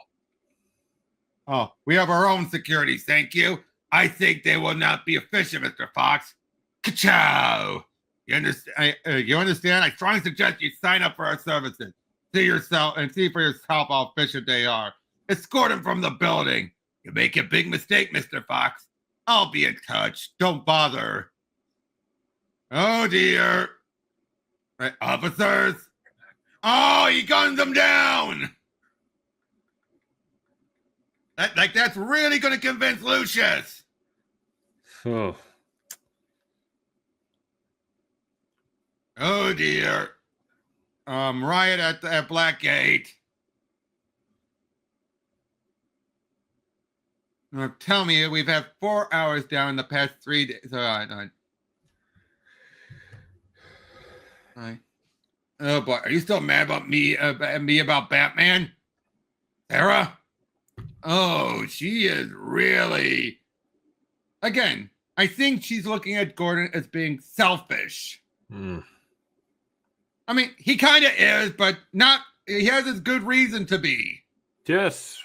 Oh, we have our own security, thank you. I think they will not be efficient, Mr. Fox. Ka-chow! You understand? I strongly suggest you sign up for our services. See for yourself how efficient they are. Escort him from the building. You make a big mistake, Mr. Fox. I'll be in touch. Don't bother. Oh, dear. Right, officers? Oh, he gunned them down! That's really going to convince Lucius. Oh. Oh dear. Riot at Blackgate. Tell me, we've had 4 hours down in the past 3 days. All right. Oh boy, are you still mad about me about Batman? Sarah? Oh, she is really... Again, I think she's looking at Gordon as being selfish. I mean, he kind of is, but not... He has his good reason to be. Yes.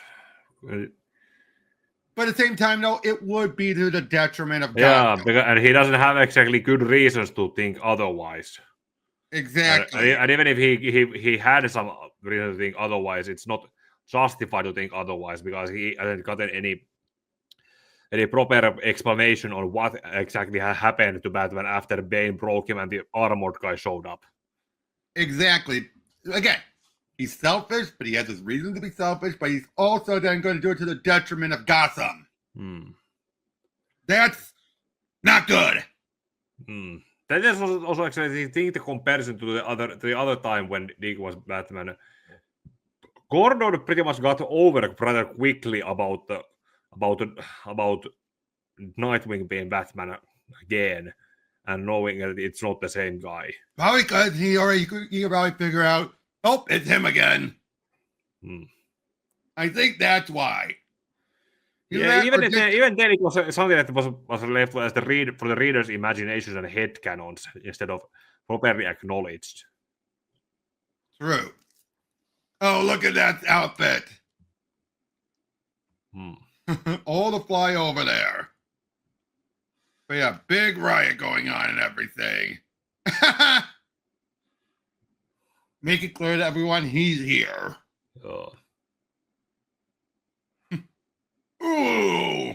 But at the same time, no, it would be to the detriment of Gotham. Gotham. And he doesn't have exactly good reasons to think otherwise. Exactly. And even if he had some reason to think otherwise, it's not justified to think otherwise because he hasn't gotten any proper explanation on what exactly happened to Batman after Bane broke him and the armored guy showed up. Exactly. Again, he's selfish, but he has his reason to be selfish, but he's also then going to do it to the detriment of Gotham. That's not good. That is also actually, I think, the comparison to the other time when Dick was Batman. Gordon pretty much got over rather quickly about Nightwing being Batman again and knowing that it's not the same guy. Probably because he already probably figure out, oh, it's him again. I think that's why. Yeah, even then it was something that was left as for the reader's imaginations and headcanons instead of properly acknowledged. True. Oh, look at that outfit. All the fly over there. But yeah, big riot going on and everything. Make it clear to everyone he's here. Oh. Ooh.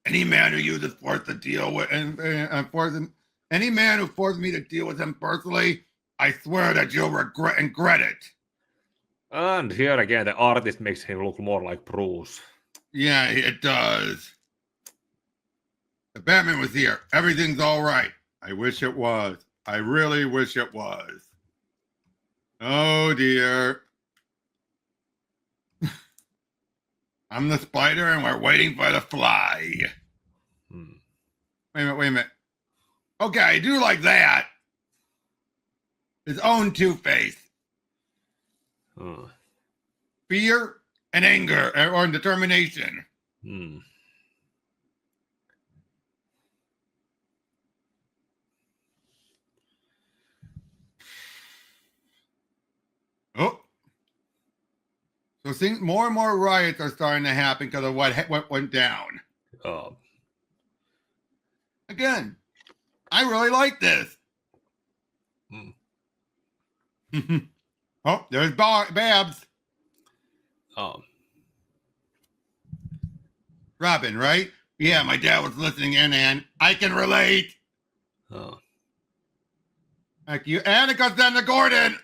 Any man who uses force to deal with any man who forces me to deal with him personally, I swear that you'll regret it. And here again, the artist makes him look more like Bruce. Yeah, it does. The Batman was here. Everything's all right. I wish it was. I really wish it was. Oh, dear. I'm the spider and we're waiting for the fly. Wait a minute. Okay, I do like that. His own Two-Face. Fear and anger or determination. Oh. So more and more riots are starting to happen because of what went down. Again, I really like this. Oh, there's Babs. Robin, right? Yeah, my dad was listening in, and I can relate. Like you, and it goes down to Gordon.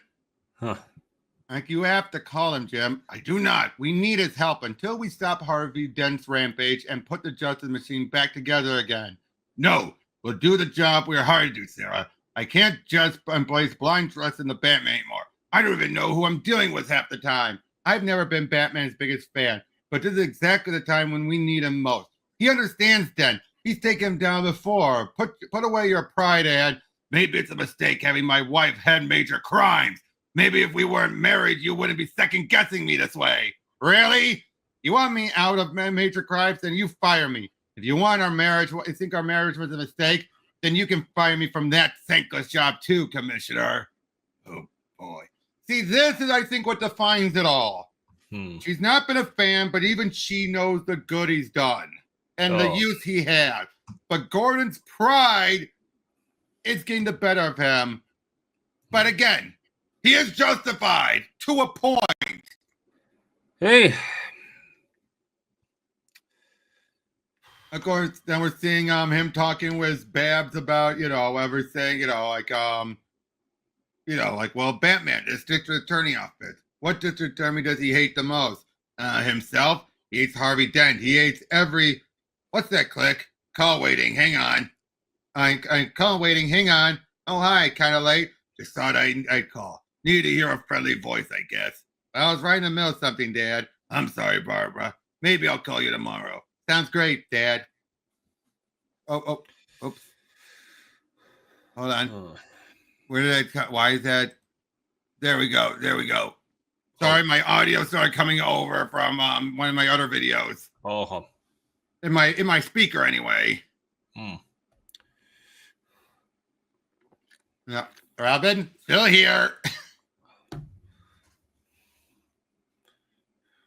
Like you have to call him, Jim. I do not. We need his help until we stop Harvey Dent's rampage and put the Justice Machine back together again. No, we'll do the job we're hired to do, Sarah. I can't just embrace blind trust in the Batman anymore. I don't even know who I'm dealing with half the time. I've never been Batman's biggest fan, but this is exactly the time when we need him most. He understands Dent. He's taken him down before. Put away your pride, Ed. Maybe it's a mistake having my wife head major crimes. Maybe if we weren't married, you wouldn't be second-guessing me this way. Really? You want me out of major crimes? Then you fire me. If you want our marriage, you think our marriage was a mistake, then you can fire me from that thankless job too, Commissioner. Oh, boy. See, this is, I think, what defines it all. She's not been a fan, but even she knows the good he's done and the use he has. But Gordon's pride is getting the better of him. But again, he is justified to a point. Hey. Of course, then we're seeing him talking with Babs about, everything, like, well, Batman, this district attorney outfit. What district attorney does he hate the most? Himself? He hates Harvey Dent. He hates what's that click? Call waiting, hang on. I call waiting, hang on. Oh, hi, kind of late. Just thought I'd call. Need to hear a friendly voice, I guess. I was right in the middle of something, Dad. I'm sorry, Barbara. Maybe I'll call you tomorrow. Sounds great, Dad. Oh, oops. Hold on. Where did I cut? Why is that? There we go. Sorry, my audio started coming over from one of my other videos. In my speaker, anyway. Yeah, Robin, still here.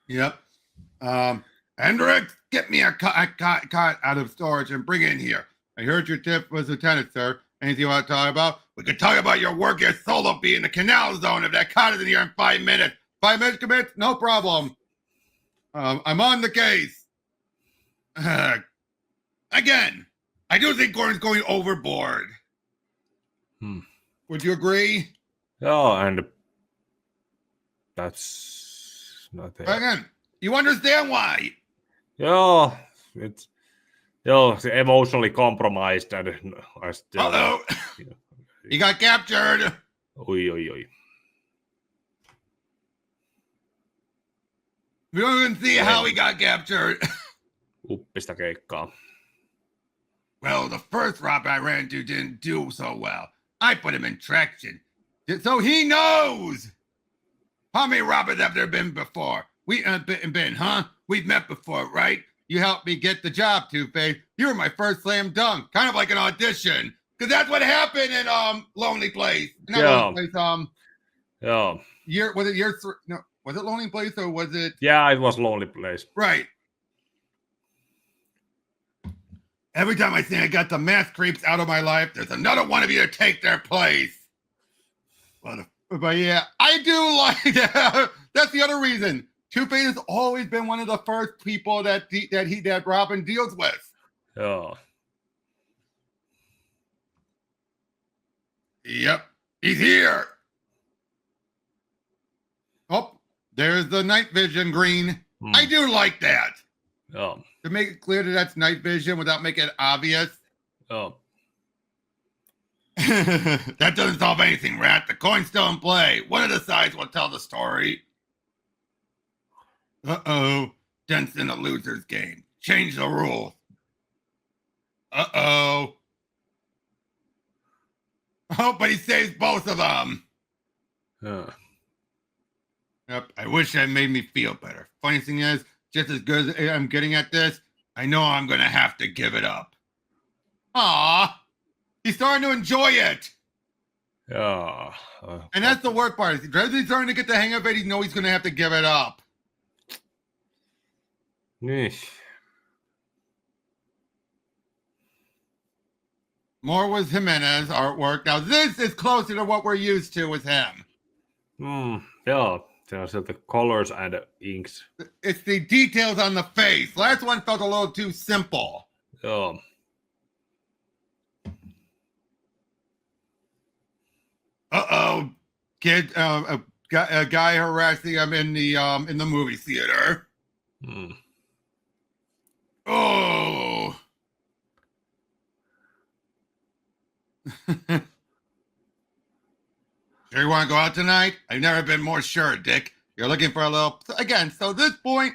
Yep. Hendricks, get me a cot out of storage and bring it in here. I heard your tip was Lieutenant, sir. Anything you want to talk about? We could talk about your work at Solo Bee in the canal zone if that cot is in here in 5 minutes. 5 minutes commit? No problem. I'm on the case. Again, I do think Gordon's going overboard. Would you agree? Oh, and that's not there. Again, you understand why? Yeah, it's emotionally compromised and I still. Uh-oh. He got captured. Oi. We don't even see how he got captured. Uppista keikkaa. Well, the first Robin I ran into didn't do so well. I put him in traction. So he knows. How many robbers have there been before? We been, huh? We've met before, right? You helped me get the job, Two-Face. You were my first slam dunk, kind of like an audition. Because that's what happened in Lonely Place. Not Lonely Place, was it Lonely Place or was it? Yeah, it was Lonely Place. Right. Every time I think I got the math creeps out of my life, there's another one of you to take their place. But yeah, I do like that. That's the other reason. Two-Face has always been one of the first people that Robin deals with. Yeah. Yep, he's here. Oh, there's the night vision green. I do like that. Yeah. To make it clear that that's night vision without making it obvious. Oh. That doesn't solve anything, Rat. The coin's still in play. One of the sides will tell the story. Uh-oh. Dent's in a loser's game. Change the rules. Uh-oh. Oh, but he saves both of them. Yep. I wish that made me feel better. Funny thing is, just as good as I'm getting at this, I know I'm going to have to give it up. Aw. He's starting to enjoy it. Yeah. And that's the worst part. He's starting to get the hang of it. He knows he's going to have to give it up. More was Jimenez artwork. Now, this is closer to what we're used to with him. Yeah. There's the colors and the inks. It's the details on the face. Last one felt a little too simple. Yeah. Uh-oh. Kid, a guy harassing him in the movie theater. Oh. Sure you want to go out tonight? I've never been more sure, Dick. You're looking for a little... Again, so this point,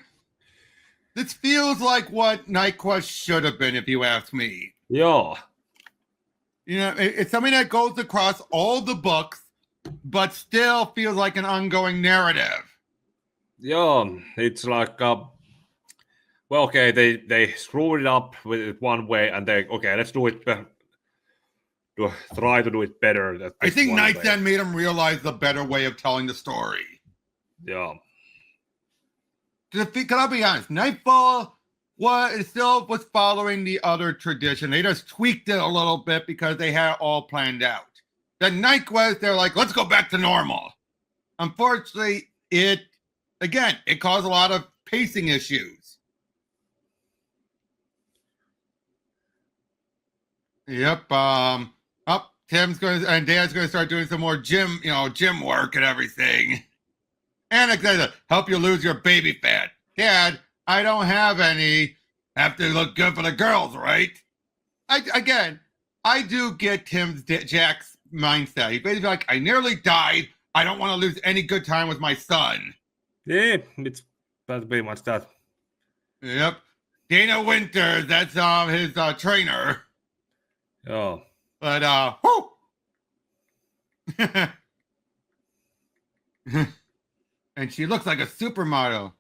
this feels like what Night Quest should have been, if you ask me. Yeah. You know, it's something that goes across all the books, but still feels like an ongoing narrative. Yeah, it's like... well, okay, they screwed it up with it one way, and let's do it... try to do it better. I think Night's End made him realize the better way of telling the story. Yeah. Because I'll be honest, Knightfall still was following the other tradition. They just tweaked it a little bit because they had it all planned out. The Night Quest, they're like, let's go back to normal. Unfortunately, it caused a lot of pacing issues. Yep. Tim's and Dad's going to start doing some more gym work and everything. And it's going to help you lose your baby fat. Dad, I don't have any. Have to look good for the girls, right? I do get Jack's mindset. He's basically like, I nearly died. I don't want to lose any good time with my son. Yeah, that's pretty much that. Yep. Dana Winters, that's his trainer. Oh. But, whoo! And she looks like a supermodel.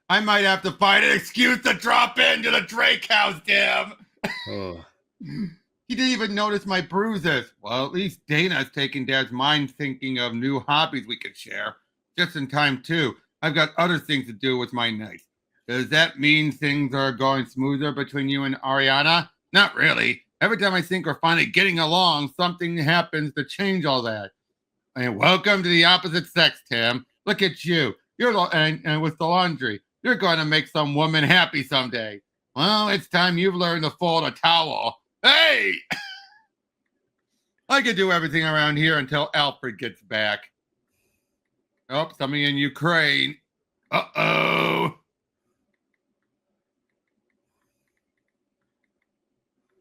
I might have to find an excuse to drop into the Drake house, Tim. Oh. He didn't even notice my bruises. Well, at least Dana's taking Dad's mind thinking of new hobbies we could share. Just in time, too. I've got other things to do with my night. Does that mean things are going smoother between you and Ariana? Not really. Every time I think we're finally getting along, something happens to change all that. And welcome to the opposite sex, Tim. Look at you. And with the laundry. You're going to make some woman happy someday. Well, it's time you've learned to fold a towel. Hey! I could do everything around here until Alfred gets back. Oh, something in Ukraine. Uh-oh.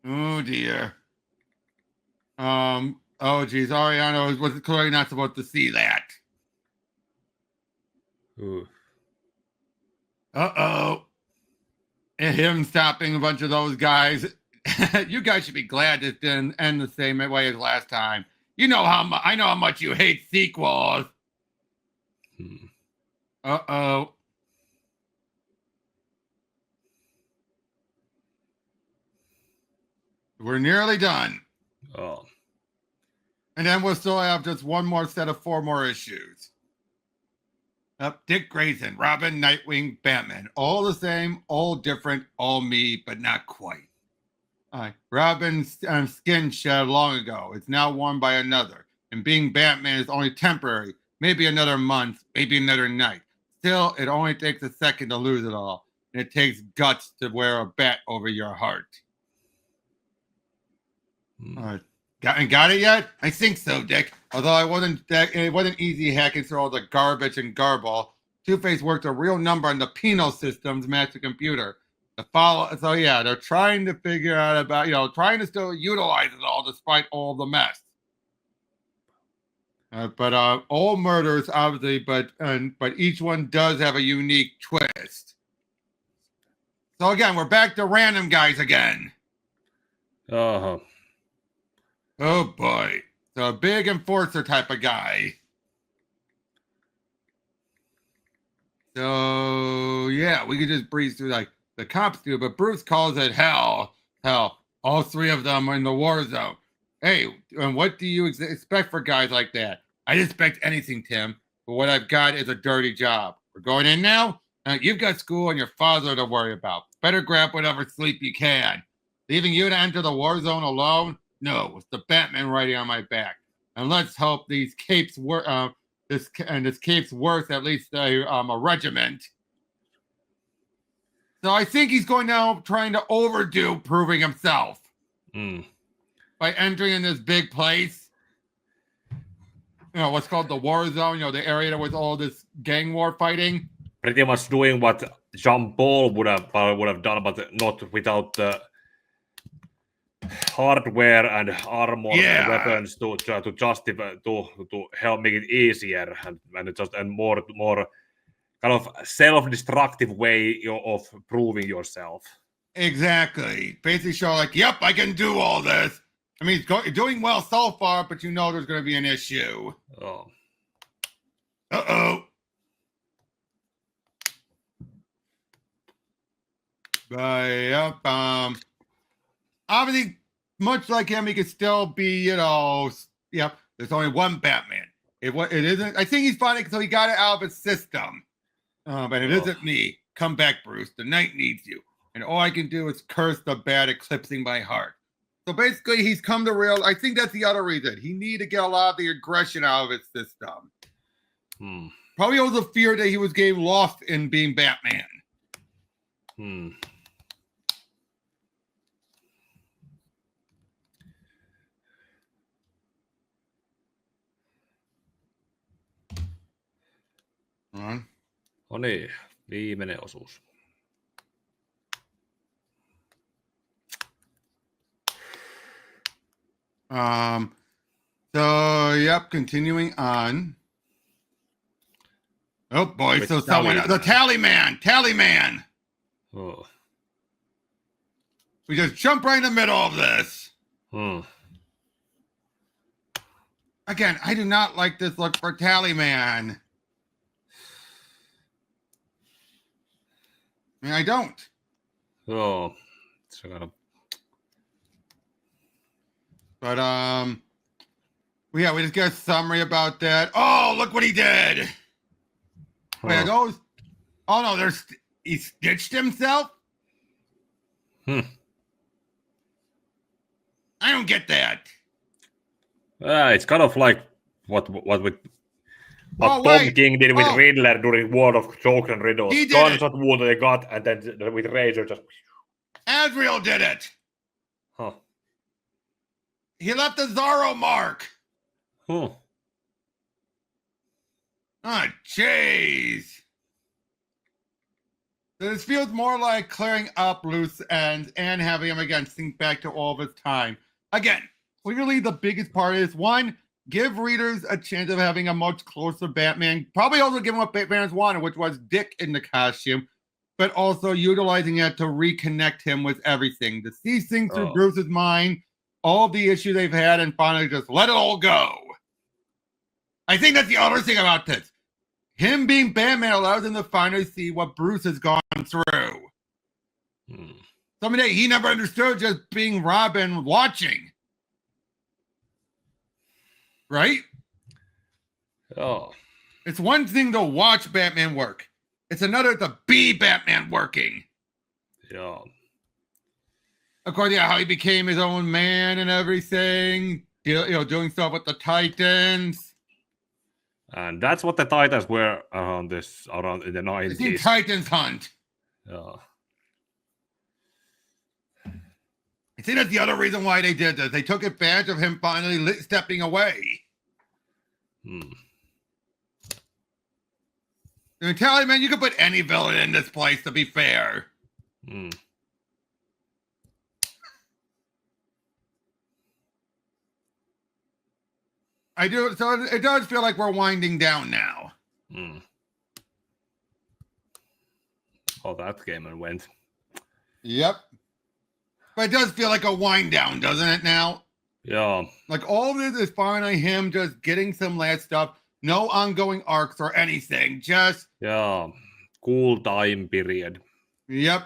Oh, dear. Oh, geez. Ariana was clearly not supposed to see that. Ooh. Uh-oh. And him stopping a bunch of those guys. You guys should be glad this didn't end the same way as last time. You know I know how much you hate sequels. Uh-oh. We're nearly done. Oh. And then we'll still have just one more set of 4 more issues. Dick Grayson, Robin, Nightwing, Batman. All the same, all different, all me, but not quite. Robin's skin shed long ago. It's now worn by another. And being Batman is only temporary. Maybe another month, maybe another night. Still, it only takes a second to lose it all. And it takes guts to wear a bat over your heart. Got it yet? I think so, Dick. Although it wasn't easy hacking through all the garbage and garble. Two-Face worked a real number on the penal system's master computer. So yeah, they're trying to figure out about, trying to still utilize it all despite all the mess. But all murders, obviously, but each one does have a unique twist. So again, we're back to random guys again. Uh-huh. Oh boy. So a big enforcer type of guy. So yeah, we could just breeze through like the cops do, but Bruce calls it hell. Hell, all 3 of them are in the war zone. Hey, and what do you expect for guys like that? I didn't expect anything, Tim, but what I've got is a dirty job. We're going in now? You've got school and your father to worry about. Better grab whatever sleep you can. Leaving you to enter the war zone alone? No, it's the Batman riding on my back. And let's hope these capes work. This cape's worth at least a regiment. So I think he's going now trying to overdo proving himself by entering in this big place. What's called the war zone. The area with all this gang war fighting. Pretty much doing what Jean Paul would have done, but not without the hardware and armor and weapons to justify to help make it easier and more kind of self-destructive way of proving yourself. Exactly. Basically show like, yep, I can do all this. I mean, it's doing well so far, but there's going to be an issue. Oh. Uh-oh. But, obviously, much like him, he could still be, there's only one Batman. It isn't. I think he's finding, so he got it out of his system. But it isn't me. Come back, Bruce. The night needs you. And all I can do is curse the bat eclipsing my heart. So basically, he's come to realize, I think that's the other reason. He needed to get a lot of the aggression out of his system. Probably was the fear that he was getting lost in being Batman. No niin, viimeinen osuus. So yep, continuing on. Oh boy, so someone the tally man. Oh. We just jump right in the middle of this. Again, I do not like this look for Tally Man. I mean, I don't. Oh, it's kind of. But we just get a summary about that. Oh, look what he did. Wait, are those? Oh no, he stitched himself. I don't get that. It's kind of like what Tom King did with Riddler during War of Jokes and Riddles. Gunshot wound they got, and then with Razor just. Azrael did it. Huh. He left a Zorro mark. Huh. Oh, jeez. This feels more like clearing up loose ends and having him again think back to all of his time. Again, clearly the biggest part is, one, give readers a chance of having a much closer Batman. Probably also give them what fans wanted, which was Dick in the costume, but also utilizing it to reconnect him with everything. To see things through Bruce's mind, all the issues they've had and finally just let it all go. I think that's the other thing about this. Him being Batman allows him to finally see what Bruce has gone through. Something that he never understood just being Robin watching. Right? Oh. It's one thing to watch Batman work. It's another to be Batman working. Yeah. Of course, yeah, how he became his own man and everything. Doing stuff with the Titans. And that's what the Titans were around in the 90s. It's the Titans hunt. Yeah. I think that's the other reason why they did this. They took advantage of him finally stepping away. I'm telling you, man, you could put any villain in this place, to be fair. I do. So it does feel like we're winding down now. Oh, that came and went. Yep. But it does feel like a wind down, doesn't it now? Yeah. Like all of this is finally him just getting some last stuff. No ongoing arcs or anything. Just... Yeah. Cool time period. Yep.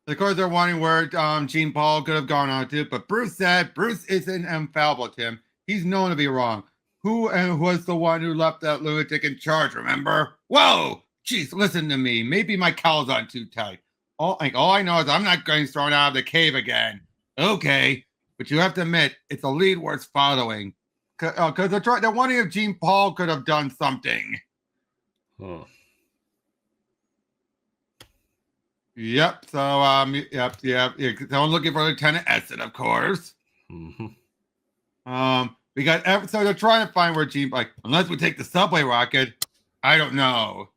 Of course, they're wondering where Jean Paul could have gone on to, but Bruce said Bruce isn't infallible, Tim. He's known to be wrong. Who was the one who left that lunatic in charge, remember? Whoa! Jeez, listen to me. Maybe my cowl's on too tight. All I know is I'm not getting thrown out of the cave again. Okay, but you have to admit, it's a lead worth following. Because they're wondering if Jean Paul could have done something. Oh. Yep. So yep. Someone looking for Lieutenant Essen, of course. We got so they're trying to find where Jean, like, unless we take the subway rocket, I don't know.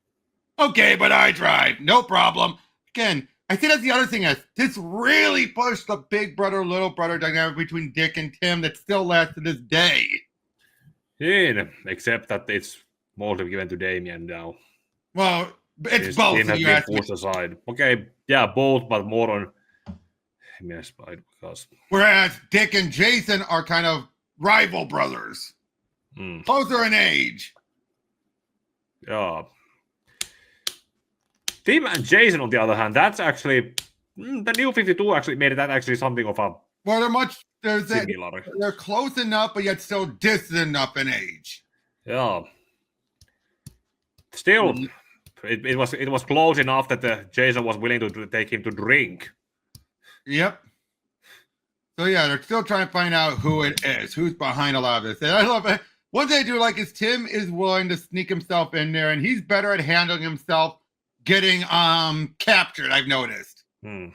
Okay, but I tried. No problem. Again, I think that's the other thing is this really pushed the big brother, little brother dynamic between Dick and Tim that still lasts to this day. Yeah, except that it's mostly given to Damien now. Well, it's both. Tim has been pushed aside. Okay, yeah, both, but more on Damien's side because. Whereas Dick and Jason are kind of rival brothers, closer in age. Yeah. Tim and Jason, on the other hand, that's actually the New 52 actually made that actually something of a. Well, they're close enough, but yet still distant enough in age. Yeah. Still, it was close enough that Jason was willing to take him to drink. Yep. So yeah, they're still trying to find out who it is, who's behind a lot of this. And I love it. One thing I do like is Tim is willing to sneak himself in there, and he's better at handling himself getting captured, I've noticed. Have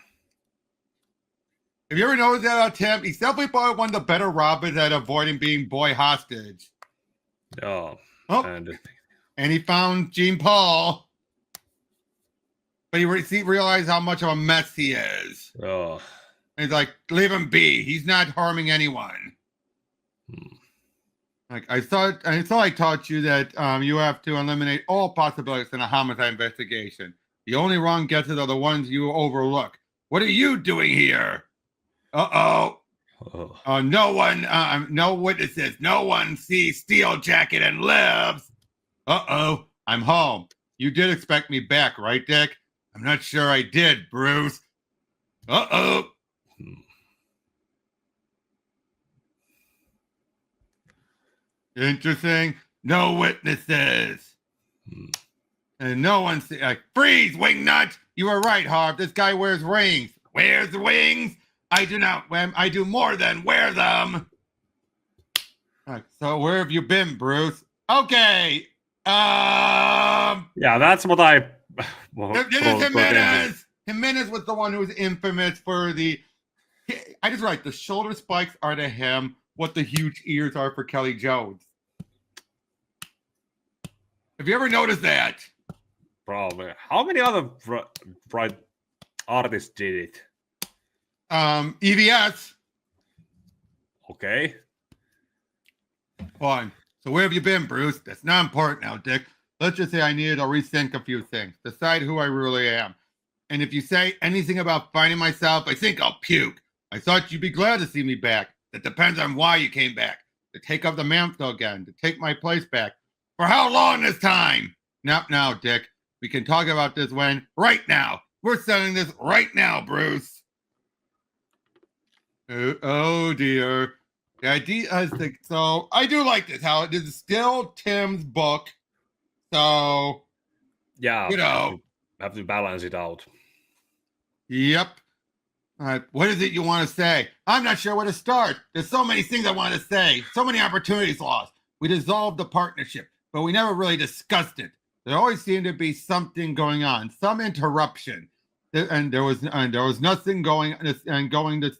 you ever noticed that about Tim? He's definitely probably one of the better Robins at avoiding being boy hostage. Oh. And he found Jean Paul. But he realized how much of a mess he is. Oh. And he's like, leave him be. He's not harming anyone. Like I thought I taught you that you have to eliminate all possibilities in a homicide investigation. The only wrong guesses are the ones you overlook. What are you doing here? No one, no witnesses. No one sees Steel Jacket and lives. I'm home. You did expect me back, right, Dick? I'm not sure I did, Bruce. Interesting. No witnesses. And no one freeze, wingnut! You were right, Harv. This guy wears rings. Wears rings? I do not. I do more than wear them. So where have you been, Bruce? Okay. Yeah, that's what I. Jimenez. Jimenez was the one who was infamous for the. I just write the shoulder spikes are to him what the huge ears are for Kelly Jones. Have you ever noticed that? Probably. How many other bright artists did it? EVS. Okay. Fine. So where have you been, Bruce? That's not important now, Dick. Let's just say I needed to rethink a few things. Decide who I really am. And if you say anything about finding myself, I think I'll puke. I thought you'd be glad to see me back. That depends on why you came back. To take up the mantle again, to take my place back. For how long this time? Not now, Dick. We can talk about this when? Right now. We're settling this right now, Bruce. Oh dear. The idea is so I do like this, how it is still Tim's book. So Yeah, you know, have to balance it out. Yep. What is it you want to say? I'm not sure where to start. There's so many things I want to say. So many opportunities lost. We dissolved the partnership, but we never really discussed it. There always seemed to be something going on, some interruption, and there was nothing going and going to.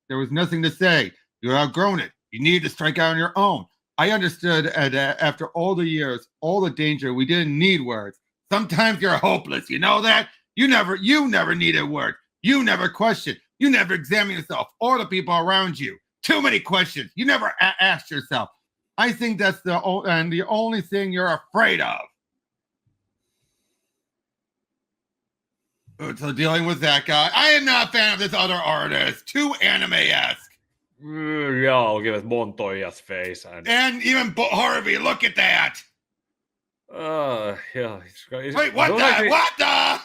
There was nothing to say. You're outgrown it. You need to strike out on your own. I understood after all the years, all the danger, we didn't need words. Sometimes you're hopeless. You know that? You never needed words. You never questioned. You never examined yourself or the people around you. Too many questions. You never asked yourself. I think that's the only thing you're afraid of. So dealing with that guy, I am not a fan of this other artist. Too anime-esque. Yeah, I'll give it Montoya's face. And even Harvey, look at that. Yeah. Wait, what the? What the?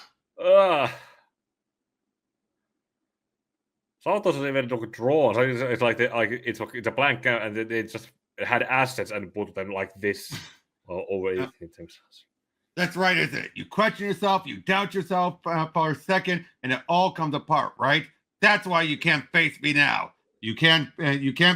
Santos is even drawn. So it's like it's a blank and they just had assets and put them like this over it. That's right, isn't it? You question yourself, you doubt yourself for a second, and it all comes apart, right? That's why you can't face me now. You can't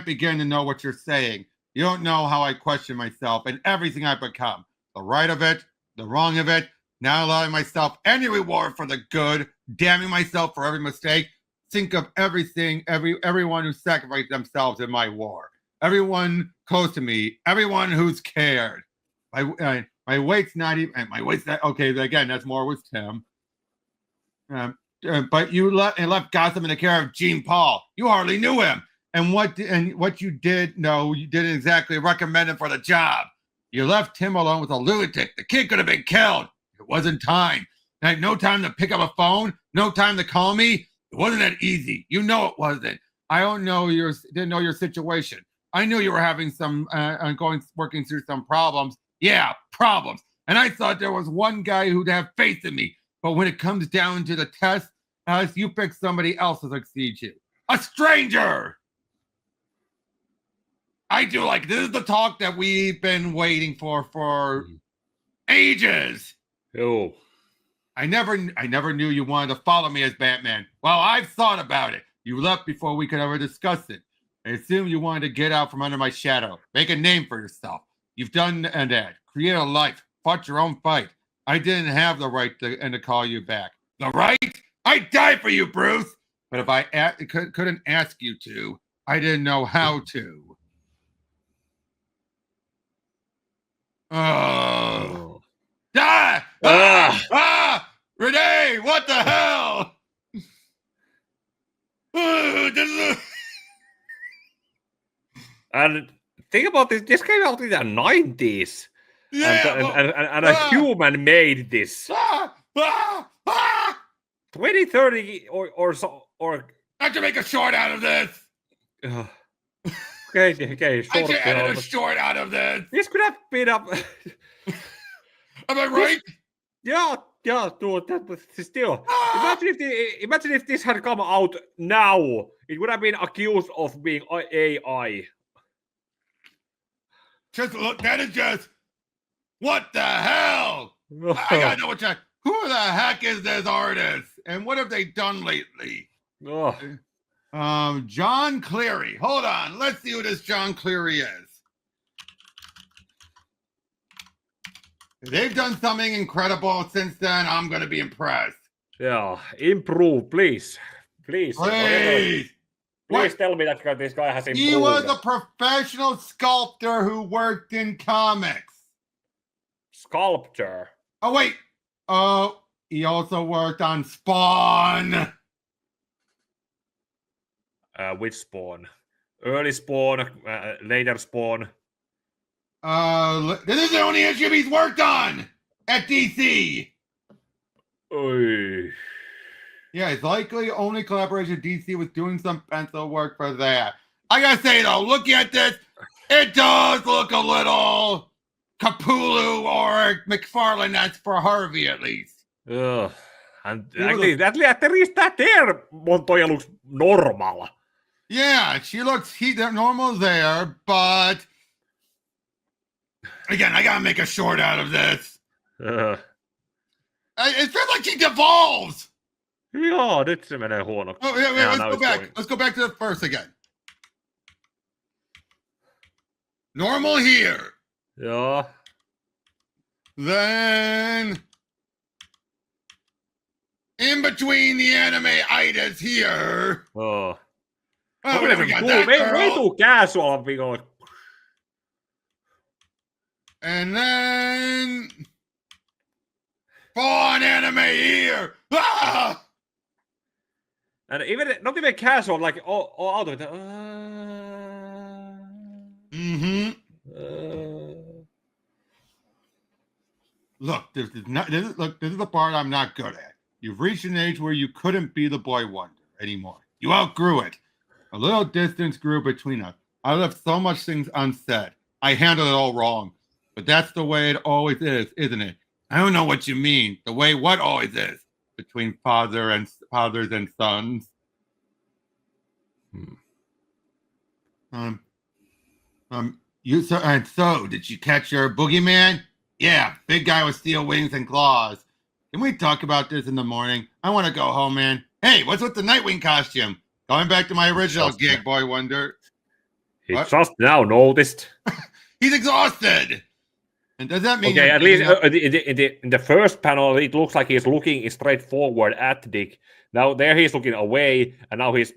begin to know what you're saying. You don't know how I question myself and everything I've become. The right of it, the wrong of it, not allowing myself any reward for the good, damning myself for every mistake. Think of everything, everyone who sacrificed themselves in my war. Everyone close to me, everyone who's cared. My weight's not even, my weight's not, okay, again, that's more with Tim. But you left Gotham in the care of Jean Paul. You hardly knew him. And what you did know, you didn't exactly recommend him for the job. You left Tim alone with a lunatic. The kid could have been killed. It wasn't time. I had no time to pick up a phone, no time to call me. It wasn't that easy. You know it wasn't. I didn't know your situation. I knew you were having some working through some problems. Yeah, problems. And I thought there was one guy who'd have faith in me. But when it comes down to the test, you pick somebody else to succeed you. A stranger. I do like this is the talk that we've been waiting for ages. Oh. I never knew you wanted to follow me as Batman. Well, I've thought about it. You left before we could ever discuss it. I assume you wanted to get out from under my shadow. Make a name for yourself. You've done that. Create a life. Fought your own fight. I didn't have the right to call you back. The right? I'd die for you, Bruce. But if I couldn't ask you to, I didn't know how to. Oh. Renee, what the hell? And think about this. This came out in the 90s. Yeah, and a human made this. 2030 or so or I can make a short out of this. Okay. I can edit a short out of this. This could have been up. Am I right? Yeah, dude, that was still. Imagine if this had come out now. It would have been accused of being AI. Just look, that is just. What the hell? I gotta know what you. Who the heck is this artist? And what have they done lately? John Cleary. Hold on. Let's see who this John Cleary is. If they've done something incredible since then, I'm going to be impressed. Yeah. Improve, please. Please tell me that this guy has improved. He was a professional sculptor who worked in comics. Sculptor? Oh, wait. Oh, he also worked on Spawn. Which Spawn? Early Spawn, later Spawn. This is the only issue he's worked on at DC. Oy. Yeah, it's likely only collaboration DC was doing some pencil work for that. I gotta say though, looking at this, it does look a little Capullo or McFarlane. That's for Harvey at least. And at least that there Montoya looks normal. Yeah, she looks normal there, but again, I gotta make a short out of this. It feels like she devolves. Joo, nyt se menee huonoksi. Oh, yeah, let's go back. Let's go back to the first again. Normal here. Joo. Then in between the anime idas here. Oh. Oh, we got that girl. Way too casual viikolla. And then fawn anime here. Ah! And not even casual, like all out of it. Look, this is the part I'm not good at. You've reached an age where you couldn't be the boy wonder anymore. You outgrew it. A little distance grew between us. I left so much things unsaid. I handled it all wrong. But that's the way it always is, isn't it? I don't know what you mean. The way what always is between fathers and sons. So did you catch your boogeyman? Yeah, big guy with steel wings and claws. Can we talk about this in the morning? I want to go home, man. Hey, what's with the Nightwing costume? Going back to my original gig, Boy Wonder. He just now noticed. He's exhausted. And does that mean? Okay, at least in the first panel, it looks like he's looking straight forward at Dick. Now there he's looking away, and now it's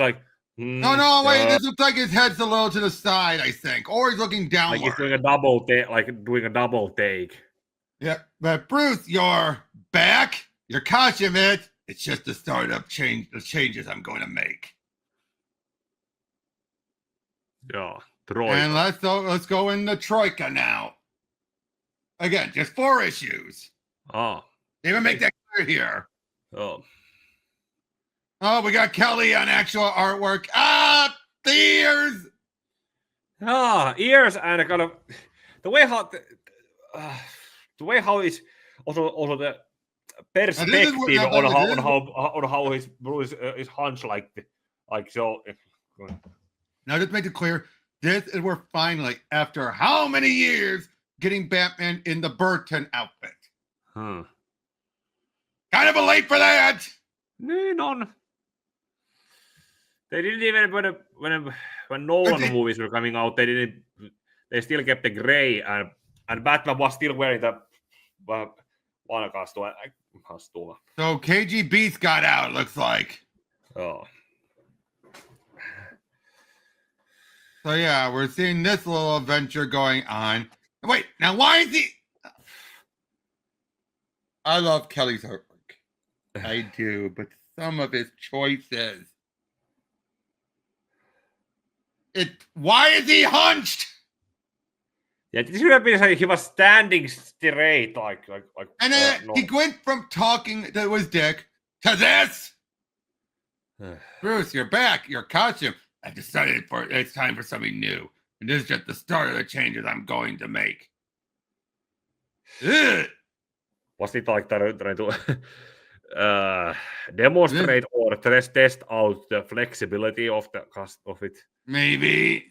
like. No, wait. This looks like his head's a little to the side, I think, or he's looking downward. Like he's doing a double take. Yeah, but Bruce, you're back. Your costume, it's just the start of the changes I'm going to make. Yeah, Troika. And let's go into Troika now. Again, just 4 issues. Oh. They even make that clear here. Oh, we got Kelly on actual artwork. The ears. Ears and kind of the way how it's also the perspective on how his Bruce is hunched like so. Now, just make it clear, we're finally, after how many years, getting Batman in the Burton outfit. Kind of late for that. No. They didn't even when Nolan movies were coming out. They still kept the gray and Batman was still wearing the one costume. So KGB's got out. It looks like. Oh. So yeah, we're seeing this little adventure going on. Wait, now why is he? I love Kelly's artwork. I do, but some of his choices. Why is he hunched? Yeah, this should have been like he was standing straight, like. And then he went from talking that was Dick to this. Bruce, you're back. Your costume. I decided it's time for something new, and this is just the start of the changes I'm going to make. Ugh. Was it like trying to demonstrate or test out the flexibility of it? Maybe.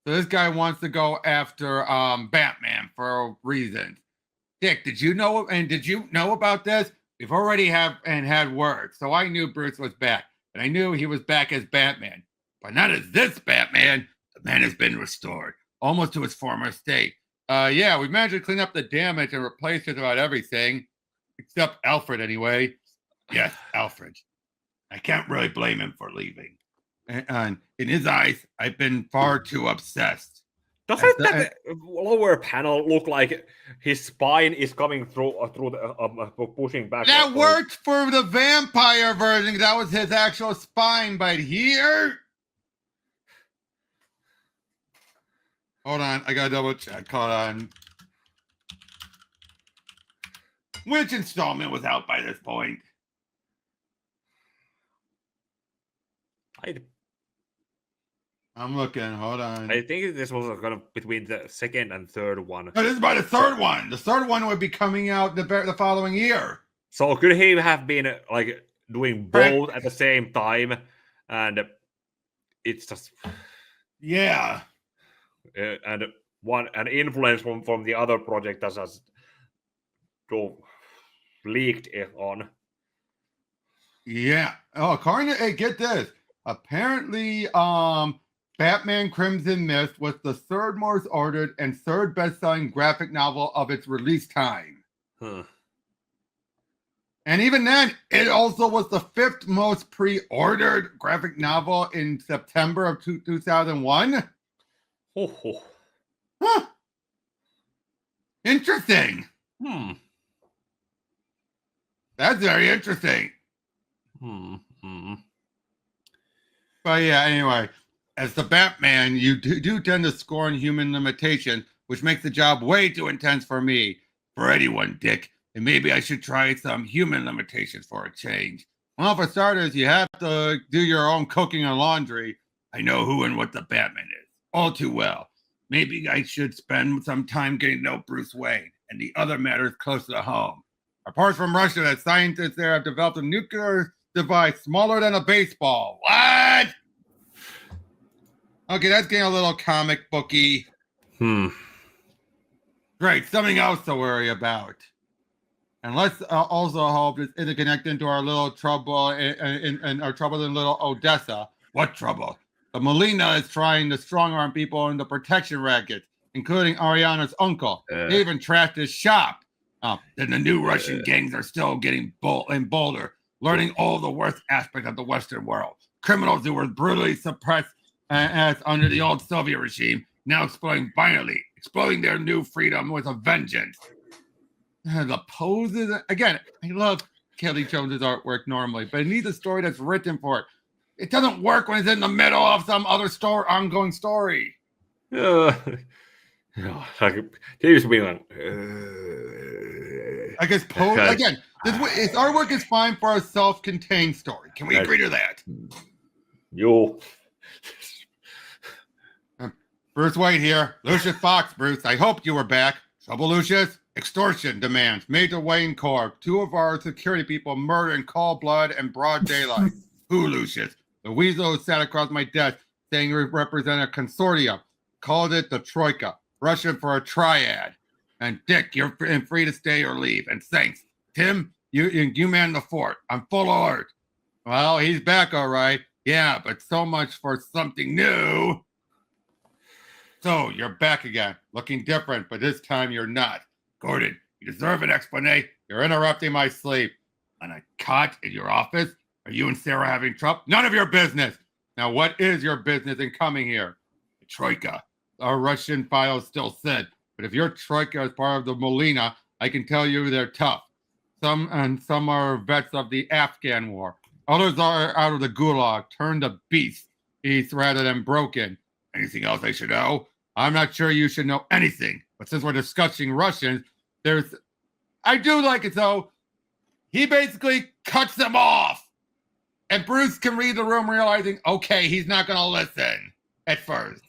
So this guy wants to go after Batman for reasons. Dick, did you know about this? We've already had words, so I knew Bruce was back, and I knew he was back as Batman, but not as this Batman. The man has been restored, almost to his former state. Yeah, we managed to clean up the damage and replace just about everything, except Alfred anyway. Yes, Alfred. I can't really blame him for leaving. And in his eyes, I've been far too obsessed. Doesn't that lower panel look like his spine is coming through the pushing back? That worked for the vampire version. That was his actual spine, but here. Hold on, I gotta double check. Hold on. Which installment was out by this point? I'm looking. Hold on. I think this was kind of between the second and third one. No, this is by the third one. The third one would be coming out the following year. So could he have been like doing both at the same time? And it's just yeah. And an influence from the other project that has leaked it on. Yeah. Oh, according to, hey, get this. Apparently, Batman Crimson Mist was the third most ordered and third best-selling graphic novel of its release time. Huh. And even then, it also was the fifth most pre-ordered graphic novel in September of 2001. Oh. Huh. Interesting. That's very interesting. But yeah, anyway, as the Batman, you do tend to scorn human limitation, which makes the job way too intense for me. For anyone, Dick. And maybe I should try some human limitations for a change. Well, for starters, you have to do your own cooking and laundry. I know who and what the Batman is all too well. Maybe I should spend some time getting to know Bruce Wayne and the other matters closer to home. Reports from Russia that scientists there have developed a nuclear device smaller than a baseball. What? Okay, that's getting a little comic booky. Great, something else to worry about. And let's also hope it's interconnected into our little trouble in our trouble in little Odessa. What trouble? The Molina is trying to strong-arm people in the protection racket, including Ariana's uncle. They even trashed his shop. Then the new Russian gangs are still getting bolder, learning all the worst aspects of the Western world. Criminals who were brutally suppressed as under the old Soviet regime, now exploding violently, exploding their new freedom with a vengeance. The poses, again, I love Kelly Jones's artwork normally, but it needs a story that's written for it. It doesn't work when it's in the middle of some other ongoing story. Like James Whelan. I guess again, his artwork is fine for a self-contained story. Can we agree to that? You. Bruce Wayne here. Lucius Fox, Bruce. I hope you were back. Trouble, Lucius? Extortion demands. Major Wayne Corp. 2 of our security people murdered in cold blood and broad daylight. Who, Lucius? The weasel who sat across my desk saying he represented a consortium. Called it the Troika. Russian for a triad. And Dick, you're free to stay or leave. And thanks. Tim, you man the fort. I'm full alert. Well, he's back all right. Yeah, but so much for something new. So, you're back again. Looking different, but this time you're not. Gordon, you deserve an explanation. You're interrupting my sleep. On a cot in your office? Are you and Sarah having trouble? None of your business. Now, what is your business in coming here? The Troika. Our Russian files still said. But if your Troika is part of the Molina, I can tell you they're tough. Some are vets of the Afghan war. Others are out of the gulag, turned to beasts rather than broken. Anything else I should know? I'm not sure you should know anything. But since we're discussing Russians, I do like it though. He basically cuts them off. And Bruce can read the room realizing, okay, he's not going to listen at first.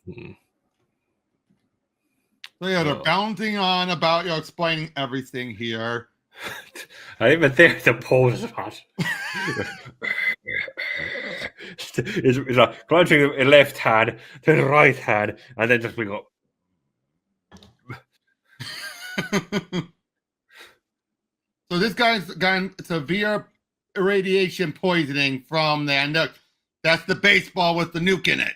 So yeah, they're bouncing on about, explaining everything here. I even think the pose is like clenching the left hand to the right hand, and then just we go. So this guy's gotten severe irradiation poisoning from the end. That's the baseball with the nuke in it.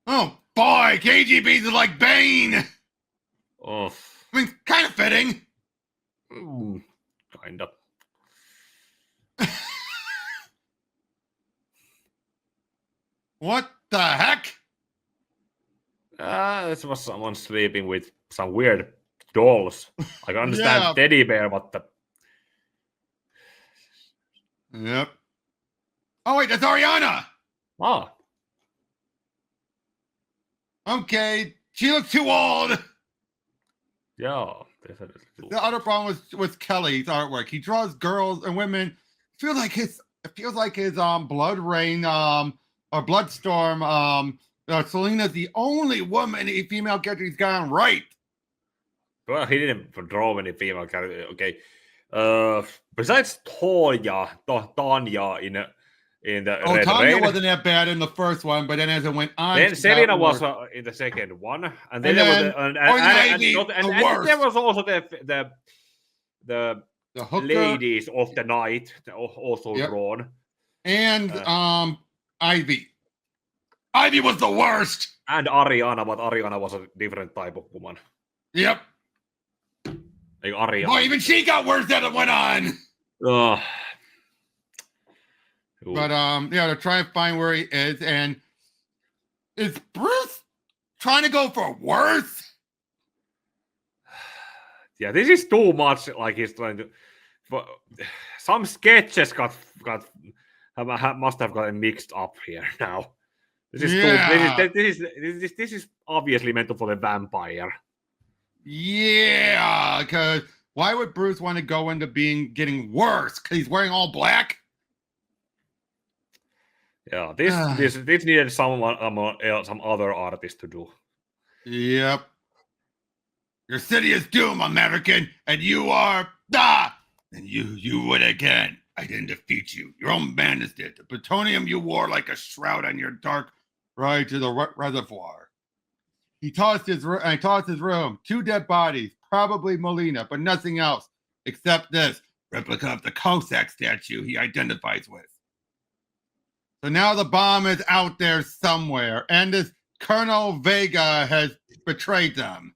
Oh boy, KGB's is like Bane. Oh, I mean, kind of fitting. Kind of. What the heck? This was someone sleeping with some weird dolls. I can understand teddy bear, but Yep. Oh wait, that's Ariana. Oh. Okay, she looks too old. Yeah, definitely. The other problem was Kelly's artwork. He draws girls and women It feels like his blood rain or bloodstorm Selena's the only female character he's gotten right. Well, he didn't draw any female characters. Okay. Besides Tanya in the Red Tanya Rain, wasn't that bad in the first one, but then as it went on, then Selena was in the second one, and then there was also the ladies of the night also drawn, and Ivy. Ivy was the worst, and Ariana, but Ariana was a different type of woman. Yep. Like Ariana. Boy, even she got worse as it went on. But to try and find where he is, and is Bruce trying to go for worse? Yeah, this is too much. Like he's trying to. Some sketches must have gotten mixed up here now. This is obviously meant for the vampire. Yeah, because why would Bruce want to go into getting worse? Because he's wearing all black. Yeah, this needed some other artist to do. Yep. Your city is doomed, American, and you are and you would again. I didn't defeat you. Your own madness did. The plutonium you wore like a shroud on your dark ride to the reservoir. He tossed his room. 2 dead bodies, probably Molina, but nothing else except this replica of the Cossack statue he identifies with. So now the bomb is out there somewhere, and this Colonel Vega has betrayed them.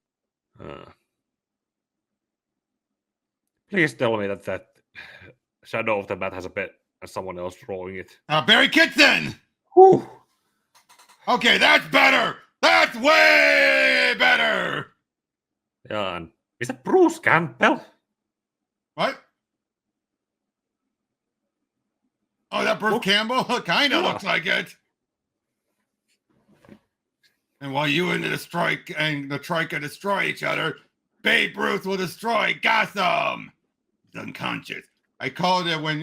Please tell me that Shadow of the Bat has someone else drawing it. Barry Kitson! Whew. Okay, that's better! That's way better! Yeah, and is that Bruce Campbell? What? Oh, that Bruce Campbell? Kind of looks like it. And while you and the Troika destroy each other, Babe Ruth will destroy Gotham. He's unconscious. I called it when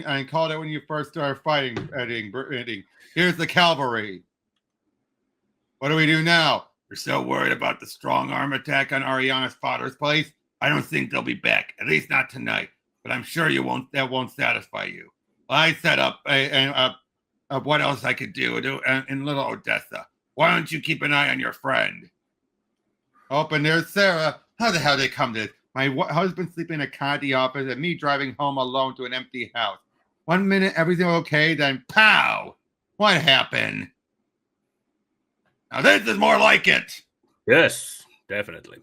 you first started fighting, Edding. Here's the cavalry. What do we do now? You're so worried about the strong arm attack on Ariana's father's place? I don't think they'll be back, at least not tonight. But I'm sure that won't satisfy you. Well, I set up what else I could do in Little Odessa. Why don't you keep an eye on your friend? Oh, and there's Sarah. How the hell did they come to this? My husband sleeping in a cot at the office and me driving home alone to an empty house. 1 minute, everything okay, then pow! What happened? Now this is more like it. Yes, definitely.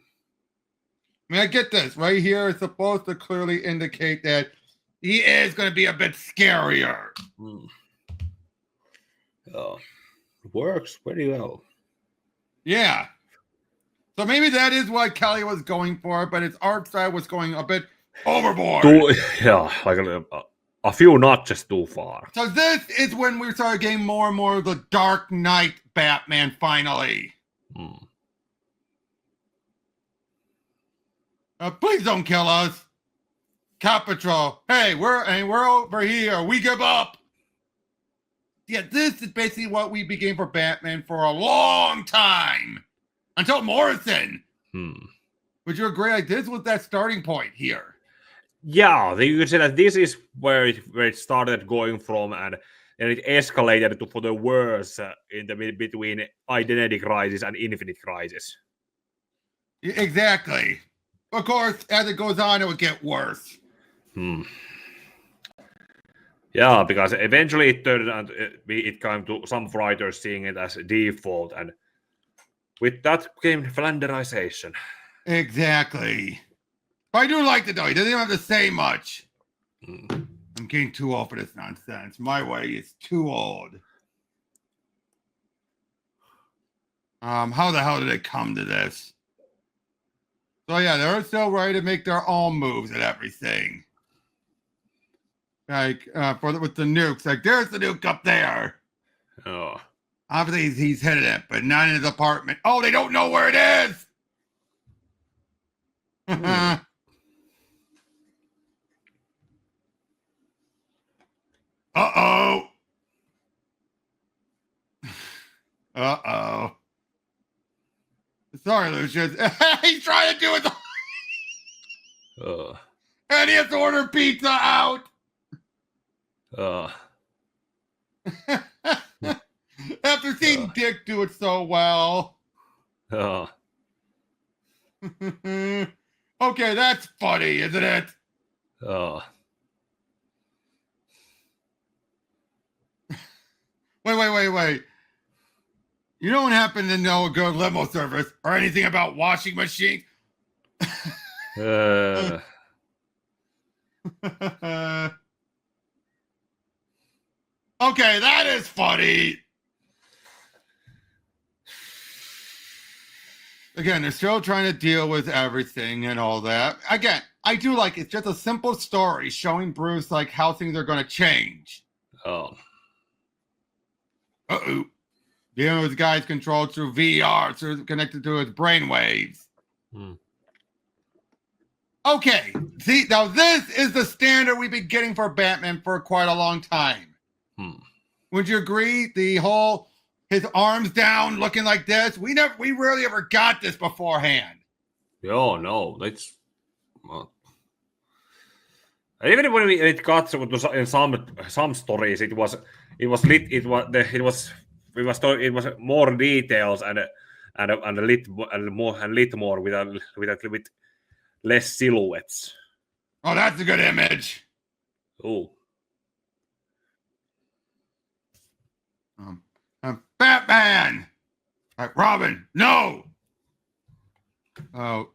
I mean, I get this. Right here is supposed to clearly indicate that he is going to be a bit scarier. Works pretty well. Yeah. So maybe that is what Kelly was going for, but its art style was going a bit overboard. Like a few notches too far. So this is when we started getting more and more of the Dark Knight Batman finally. Please don't kill us. Cop Patrol. Hey, we're over here. We give up. Yeah, this is basically what we became for Batman for a long time. Until Morrison. Would you agree? Like this was that starting point here. Yeah, you could say that this is where it started going from, and it escalated for the worse in the between Identity Crisis and Infinite Crisis. Exactly. Of course, as it goes on, it would get worse. Yeah, because eventually it turned out it came to some writers seeing it as default, and with that came Flanderization. Exactly. But I do like it though. He doesn't even have to say much. I'm getting too old for this nonsense. My way is too old. How the hell did it come to this? So yeah, they're still ready to make their own moves and everything. Like with the nukes. Like there's the nuke up there. Oh. Obviously he's hitting it, but not in his apartment. Oh, they don't know where it is. Uh-oh. Uh-oh. Sorry, Lucius. He's trying to do it. And he has to order pizza out. After seeing Dick do it so well. Okay, that's funny, isn't it? Wait. You don't happen to know a good limo service or anything about washing machines? Okay, that is funny. Again, they're still trying to deal with everything and all that. Again, I do like it's just a simple story showing Bruce like how things are going to change. Uh-oh. Dealing with guys controlled through VR, through connected to his brainwaves. Okay, see, now this is the standard we've been getting for Batman for quite a long time. Would you agree? The whole his arms down, looking like this. We rarely ever got this beforehand. Oh no, that's even when it got to in some stories, it was more details and lit more with less silhouettes. Oh, that's a good image. Oh. Batman! Robin, no! Oh.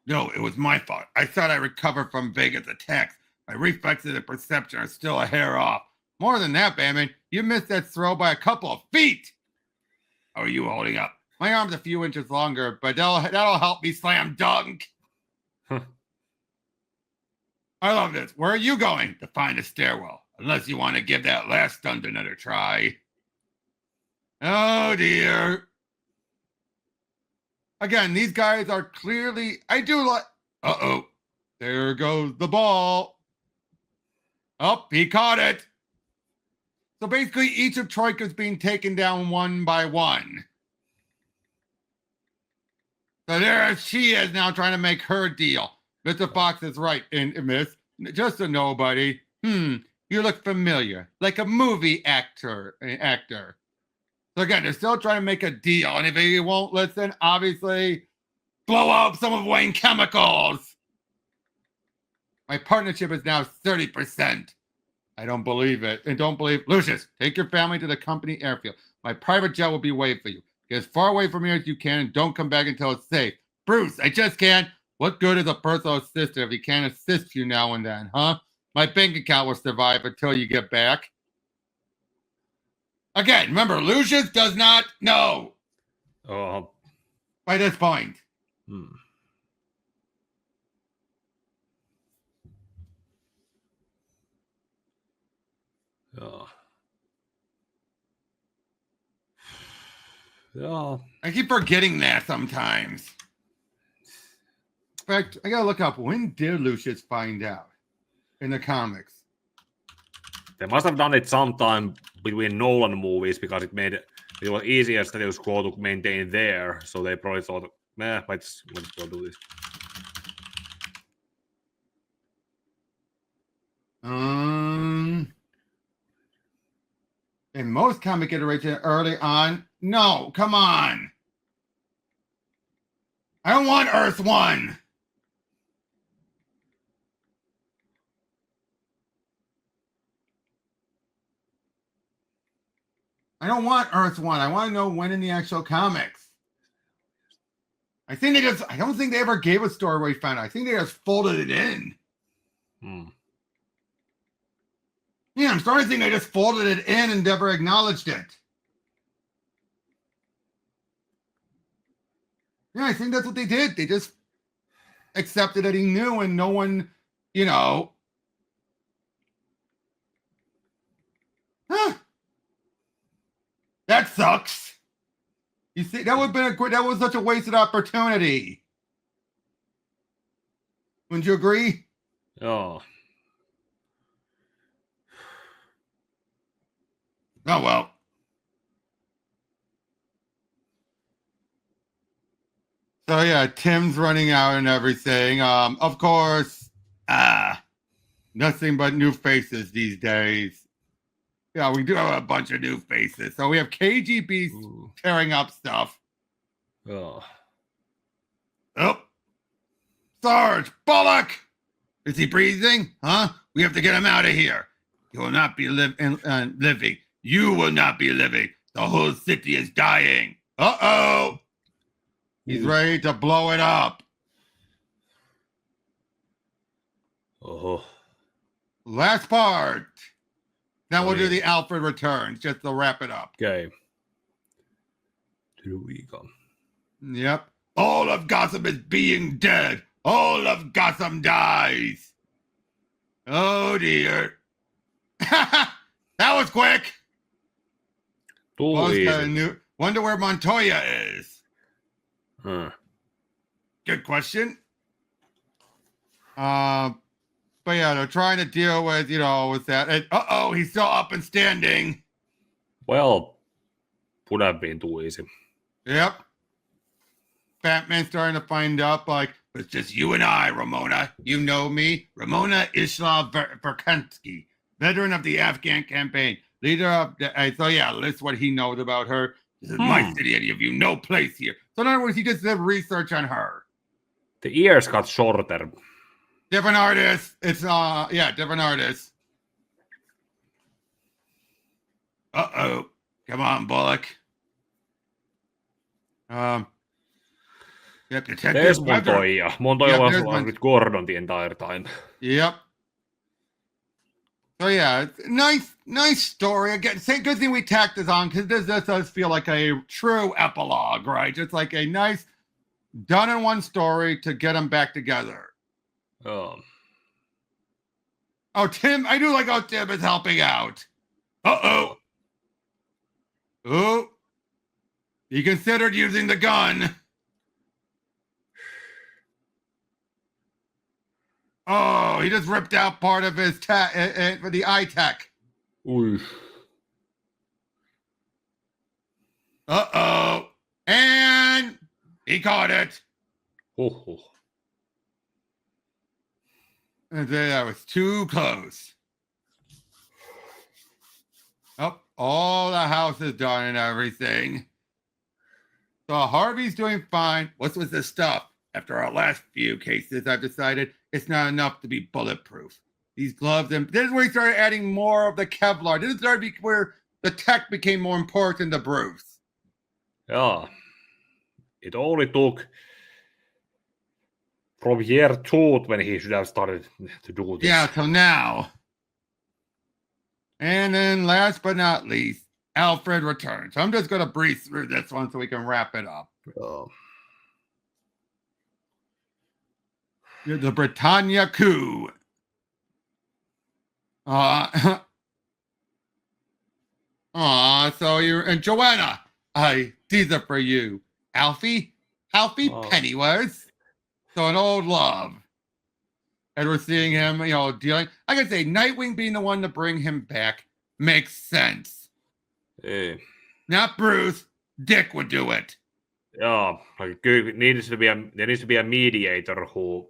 No, it was my fault. I thought I recovered from Vega's attacks. My reflexes and perception are still a hair off. More than that, Batman, you missed that throw by a couple of feet. How are you holding up? My arm's a few inches longer, but that'll help me slam dunk. I love this. Where are you going? To find a stairwell. Unless you want to give that last stunt another try. Oh, dear. Again, these guys are clearly... I do like... Uh-oh. There goes the ball. Oh, he caught it. So basically, each of Troika's being taken down one by one. So there she is now trying to make her deal. Mr. Fox is right, Miss. Just a nobody. You look familiar. Like a movie actor. So again, they're still trying to make a deal. And if he won't listen, obviously, blow up some of Wayne Chemicals. My partnership is now 30%. I don't believe it. And don't believe... Lucius, take your family to the company airfield. My private jet will be waiting for you. Get as far away from here as you can and don't come back until it's safe. Bruce, I just can't. What good is a personal assistant if he can't assist you now and then, huh? My bank account will survive until you get back. Again, remember, Lucius does not know. By this point. I keep forgetting that sometimes. In fact, I gotta look up, when did Lucius find out in the comics? They must have done it sometime between Nolan movies because it was easier status quo to maintain there. So they probably thought, let's go do this. In most comic iterations early on, no, come on. I don't want Earth 1. I don't want Earth 1. I want to know when in the actual comics. I don't think they ever gave a story where he found it. I think they just folded it in. Yeah, I'm starting to think they just folded it in and never acknowledged it. Yeah, I think that's what they did. They just accepted that he knew and no one, That sucks. You see, that would have been that was such a wasted opportunity. Wouldn't you agree? Oh, well. So, yeah, Tim's running out and everything. Of course, nothing but new faces these days. Yeah, we do have a bunch of new faces. So we have KGB tearing up stuff. Oh. Oh. Sarge, Bullock! Is he breathing? Huh? We have to get him out of here. He will not be living. You will not be living. The whole city is dying. Uh-oh! He's ready to blow it up. Oh. Last part. Now we'll do the Alfred returns just to wrap it up. Okay. Troika. Yep. All of Gotham is being dead. All of Gotham dies. Oh dear. That was quick. Wonder where Montoya is. Huh. Good question. But yeah, they're trying to deal with, with that. And, he's still up and standing. Well, would have been too easy. Yep. Batman's starting to find out, like, it's just you and I, Ramona. You know me. Ramona Isla Verkansky, veteran of the Afghan campaign, leader of the... So yeah, list what he knows about her. This is my city, and you have no place here. So in other words, he just did research on her. The ears got shorter. Different artists. It's different artists. Uh-oh. Come on, Bullock. Yep, Detective. There's Montoya. Montoya was with Gordon the entire time. Yep. So yeah, nice story. Again, good thing we tacked this on, because this does feel like a true epilogue, right? Just like a nice done in one story to get them back together. Oh, Tim, I do like how Tim is helping out. Uh-oh. Oh. He considered using the gun. Oh, he just ripped out part of his for the eye tech. Ooh. Uh-oh. And he caught it. Oh. And that was too close. Oh, all the house is done and everything. So Harvey's doing fine. What's with this stuff? After our last few cases, I've decided it's not enough to be bulletproof. These gloves, and this is where he started adding more of the Kevlar. This is where the tech became more important to Bruce. Yeah. It only took from year 2 when he should have started to do this. Yeah, till now. And then last but not least, Alfred returns. I'm just going to breeze through this one so we can wrap it up. The Britannia coup. So you're... And Joanna, these are for you. Alfie Pennyworth. So an old love. And we're seeing him, dealing... I can say Nightwing being the one to bring him back makes sense. Hey. Not Bruce. Dick would do it. Yeah, there needs to be a mediator who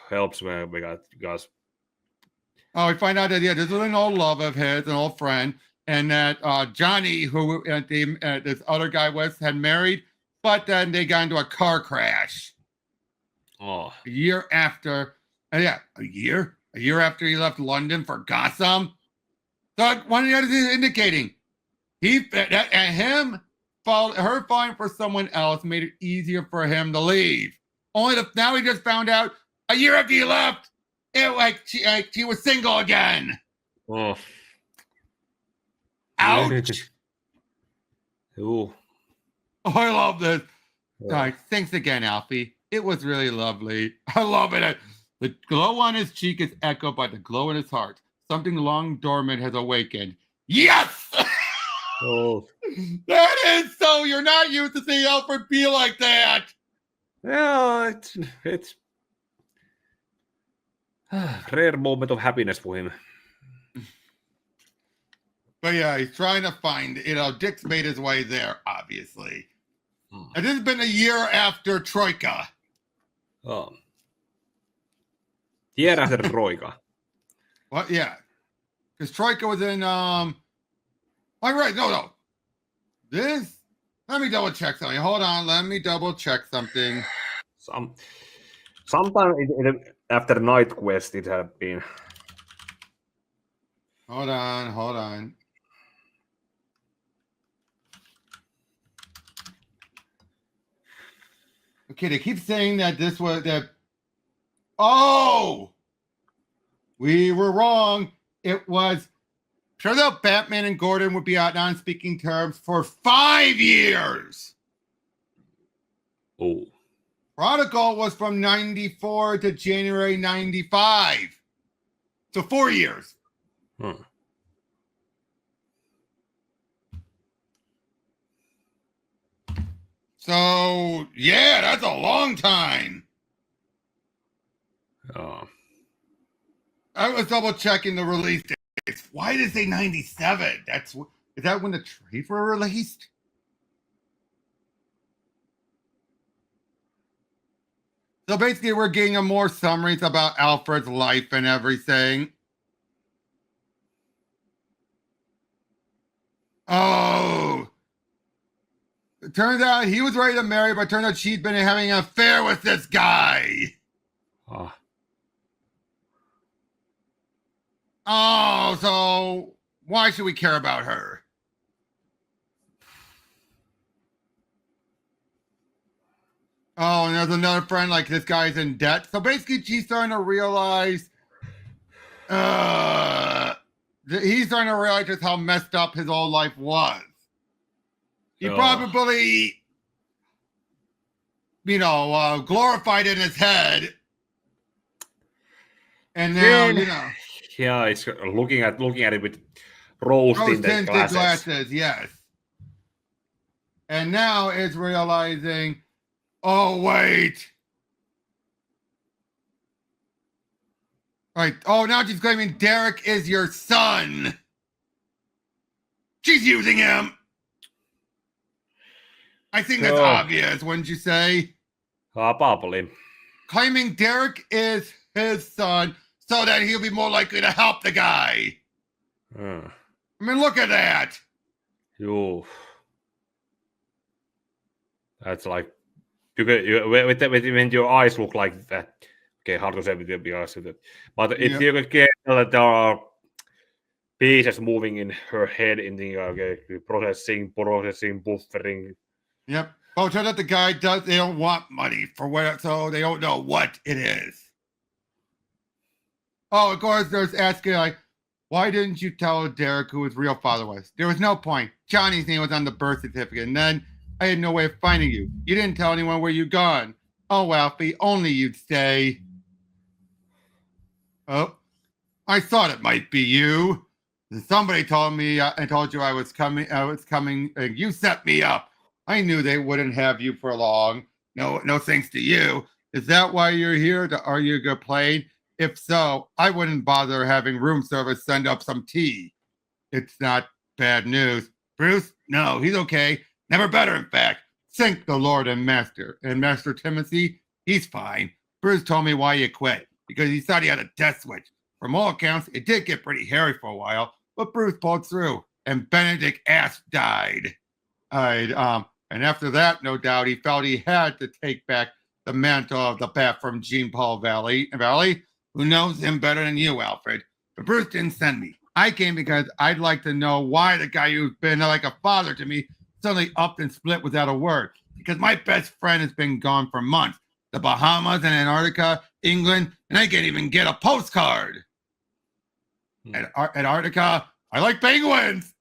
helps me because. Oh, we find out that this is an old love of his, an old friend, and that Johnny, who this other guy was, had married, but then they got into a car crash. Oh, a year after he left London for Gotham. So one of the others is indicating her falling for someone else made it easier for him to leave. Only now he just found out a year after he left, she was single again. Oh. Ouch. Ooh. Oh, I love this. Thanks again, Alfie. It was really lovely. I love it. The glow on his cheek is echoed by the glow in his heart. Something long dormant has awakened. Yes! Oh. That is so. You're not used to seeing Alfred be like that. Yeah, it's rare moment of happiness for him. But yeah, he's trying to find, Dick's made his way there, obviously. And this has been a year after Troika. Oh. Year after Troika. Well, yeah. Because Troika was in, all right, no. This, let me double check something. Hold on, let me double check something. Sometime after Night Quest it had been. Hold on. Okay, they keep saying that this was that. Oh, we were wrong. It was. Turns out Batman and Gordon would be out on speaking terms for 5 years. Oh. Prodigal was from 94 to January 95. So 4 years. So, yeah, that's a long time. I was double checking the release dates. Why did it say 97? Is that when the trades were released? So basically, we're getting more summaries about Alfred's life and everything. Oh. It turns out he was ready to marry, but turns out she's been having an affair with this guy. Oh, so why should we care about her? Oh, and there's another friend, like this guy's in debt. So basically, she's starting to realize, he's starting to realize just how messed up his old life was. He probably, glorified in his head. And now, Yeah, it's looking at it with rose-tinted glasses. Yes. And now it's realizing, oh, wait. Right. Oh, now she's claiming Derek is your son. She's using him. I think that's obvious, wouldn't you say? Probably. Claiming Derek is his son so that he'll be more likely to help the guy. I mean, look at that. Yo. That's like, when your eyes look like that. Okay, hard to say with the eyes. But if you can get that there are pieces moving in her head in the processing, buffering. Yep. Oh, turns out the guy they don't want money for what, so they don't know what it is. Oh, of course, there's asking, like, why didn't you tell Derek who his real father was? There was no point. Johnny's name was on the birth certificate, and then I had no way of finding you. You didn't tell anyone where you'd gone. Oh, Alfie, only you'd say. Oh, I thought it might be you. Somebody told me and told you I was coming, and you set me up. I knew they wouldn't have you for long. No thanks to you. Is that why you're here, to argue your plane? If so, I wouldn't bother having room service send up some tea. It's not bad news. Bruce? No, he's okay. Never better, in fact. Thank the Lord and Master. And Master Timothy? He's fine. Bruce told me why you quit, because he thought he had a death switch. From all accounts, it did get pretty hairy for a while, but Bruce pulled through, and Benedict Ass died. And after that, no doubt, he felt he had to take back the mantle of the bat from Jean Paul Valley. Who knows him better than you, Alfred? But Bruce didn't send me. I came because I'd like to know why the guy who's been like a father to me suddenly upped and split without a word. Because my best friend has been gone for months. The Bahamas and Antarctica, England, and I can't even get a postcard. Antarctica, I like penguins.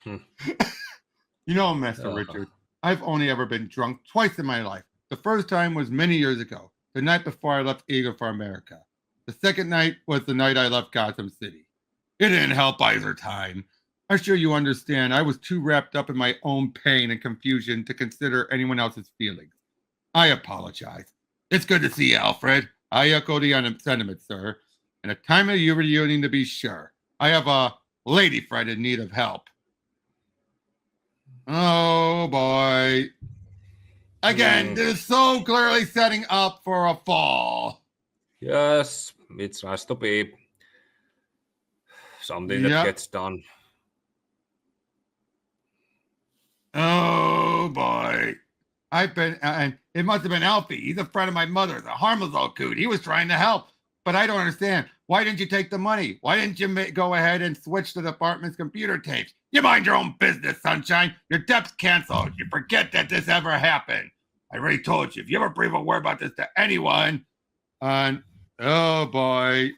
You know, Master Richard, I've only ever been drunk twice in my life. The first time was many years ago, the night before I left Eagle for America. The second night was the night I left Gotham City. It didn't help either time. I'm sure you understand, I was too wrapped up in my own pain and confusion to consider anyone else's feelings. I apologize. It's good to see you, Alfred. I echo the sentiment, sir. And a time of your reunion to be sure. I have lady friend in need of help. Oh boy. Again, this is so clearly setting up for a fall. Yes, it has to be something that gets done. Oh boy. And it must have been Alfie. He's a friend of my mother's, a harmless old coot. He was trying to help, but I don't understand. Why didn't you take the money? Why didn't you go ahead and switch the department's computer tapes? You mind your own business, Sunshine. Your debt's canceled. You forget that this ever happened. I already told you. If you ever breathe a word about this to anyone, oh boy.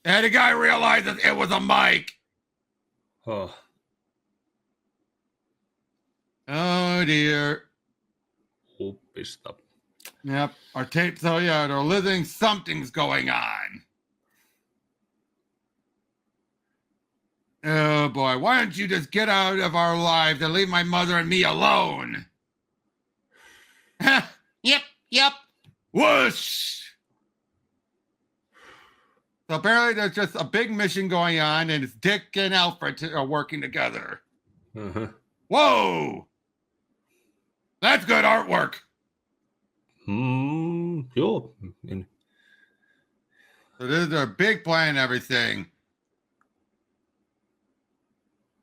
And the guy realizes it was a mic. Oh. Oh dear. Huppista. Yep, our tapes, oh yeah, they're living, something's going on. Oh boy, why don't you just get out of our lives and leave my mother and me alone? Yep. Whoosh! So apparently there's just a big mission going on and it's Dick and Alfred are working together. Uh-huh. Whoa! That's good artwork. Sure. So this is their big plan and everything.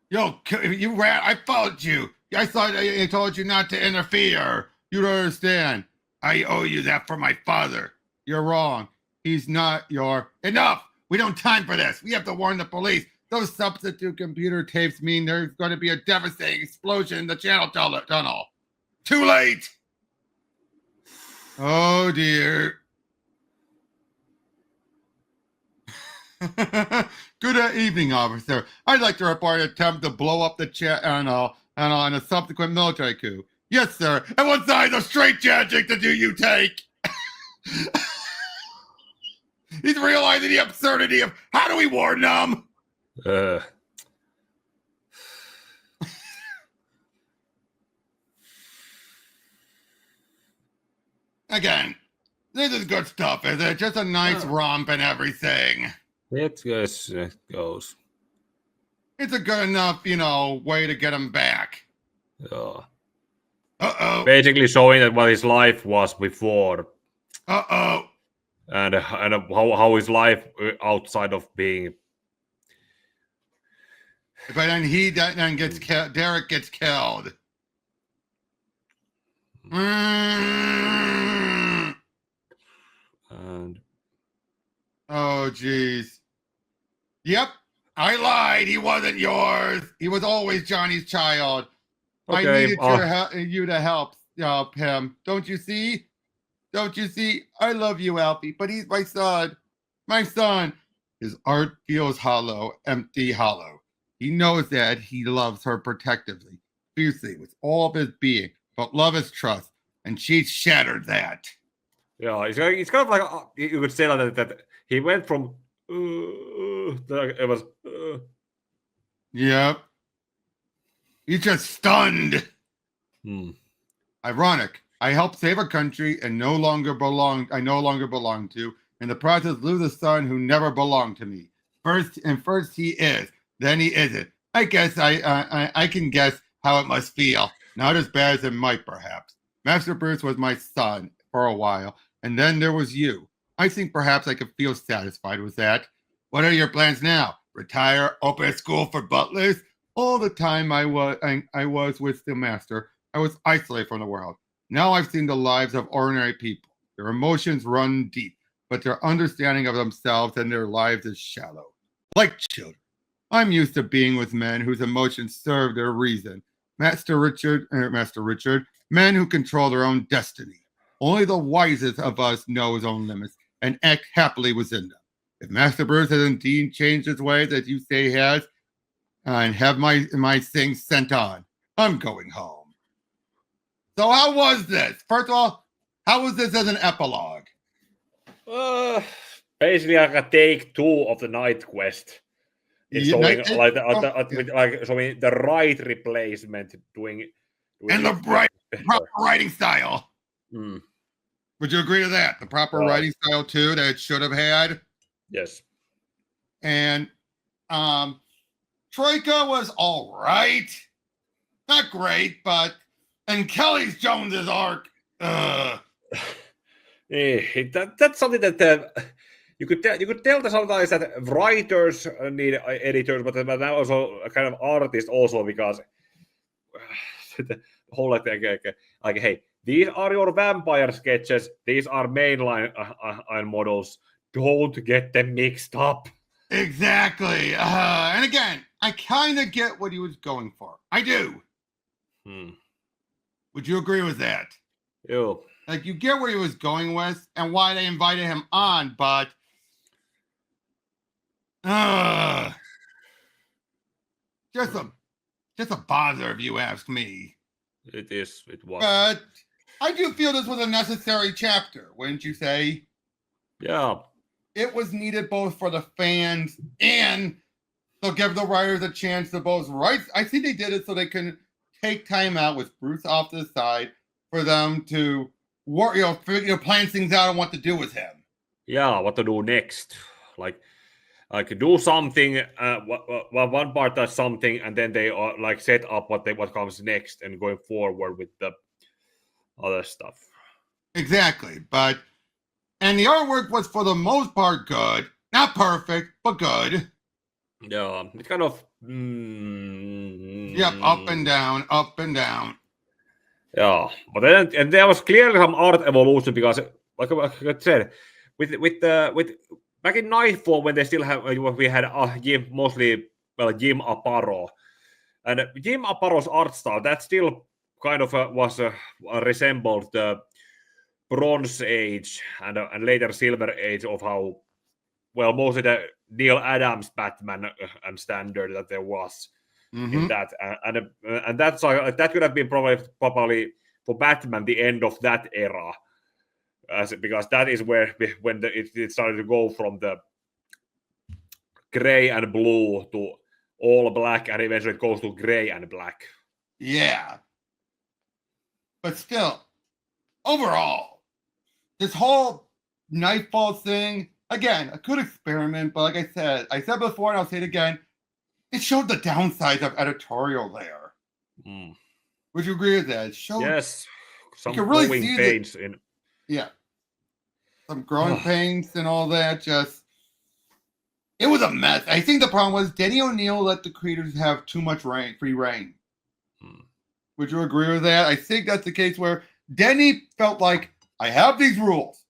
Yo, you ran. I followed you. I thought I told you not to interfere. You don't understand. I owe you that for my father. You're wrong. He's not your... Enough! We don't have time for this. We have to warn the police. Those substitute computer tapes mean there's going to be a devastating explosion in the channel tunnel. Too late! Oh, dear. Good evening, officer. I'd like to report an attempt to blow up the channel and a subsequent military coup. Yes, sir. And what size of straitjacket do you take? He's realizing the absurdity of how do we warn them? Again, this is good stuff, is it? Just a nice romp and everything. It goes. It's a good enough, way to get him back. Yeah. Uh-oh. Basically showing that what his life was before. Uh-oh. And how his life outside of being. But then he then gets killed. Derek gets killed. And oh, geez. Yep, I lied. He wasn't yours. He was always Johnny's child. okay, I needed you to help him. Don't you see? Don't you see? I love you, Alfie, but he's my son. My son. His art feels hollow, empty, hollow. He knows that he loves her protectively, fiercely, with all of his being. But love is trust, and she shattered that. Yeah, it's kind of like you could say that he went from it was Yep. He's just stunned. Ironic. I helped save a country and no longer belong to. In the process, lose a son who never belonged to me. First he is, then he isn't. I guess I can guess how it must feel. Not as bad as it might, perhaps. Master Bruce was my son for a while, and then there was you. I think perhaps I could feel satisfied with that. What are your plans now? Retire? Open a school for butlers? All the time I was with the Master, I was isolated from the world. Now I've seen the lives of ordinary people. Their emotions run deep, but their understanding of themselves and their lives is shallow. Like children. I'm used to being with men whose emotions serve their reason. Master Richard, men who control their own destiny. Only the wisest of us know his own limits and act happily within them. If Master Bruce has indeed changed his ways, as you say he has, and have my things sent on, I'm going home. So how was this? First of all, how was this as an epilogue? Basically like a take 2 of the night quest. It's showing showing the right replacement doing and the proper writing style. Would you agree to that? The proper writing style too that it should have had. Yes. And Troika was all right. Not great, but... And Kelly's Jones's arc... That's something that you could tell that sometimes that writers need editors, but now also a kind of artist also, because the whole like hey, these are your vampire sketches, these are mainline models, don't get them mixed up. Exactly. And again, I kind of get what he was going for. I do. Would you agree with that? Yeah. Like, you get where he was going with and why they invited him on, but just a bother if you ask me. It was. But I do feel this was a necessary chapter, wouldn't you say? Yeah. It was needed both for the fans and to give the writers a chance to both write. I think they did it so they can take time out with Bruce off to the side for them to work, plan things out and what to do with him. Yeah, what to do next? Like do something. One part does something, and then they like set up what comes next and going forward with the other stuff. Exactly, and the artwork was for the most part good, not perfect, but good. Yeah, it's kind of yep, up and down, up and down. Yeah, but then and there was clearly some art evolution, because, like I said, with back in Knightfall, when they still we had mostly Jim Aparo, and Jim Aparo's art style that still kind of was resembled the Bronze Age and later Silver Age of how mostly the Neil Adams Batman and standard that there was. In that, and that's that could have been probably for Batman the end of that era, because that is where when it started to go from the gray and blue to all black, and eventually it goes to gray and black. Yeah, but still, overall, this whole Knightfall thing, again, a good experiment, but like I said before, and I'll say it again. It showed the downsides of editorial there. Would you agree with that? It showed, yes, some really growing pains some growing pains and all that. It was a mess. I think the problem was Denny O'Neil let the creators have too much free reign. Would you agree with that? I think that's the case where Denny felt like, I have these rules,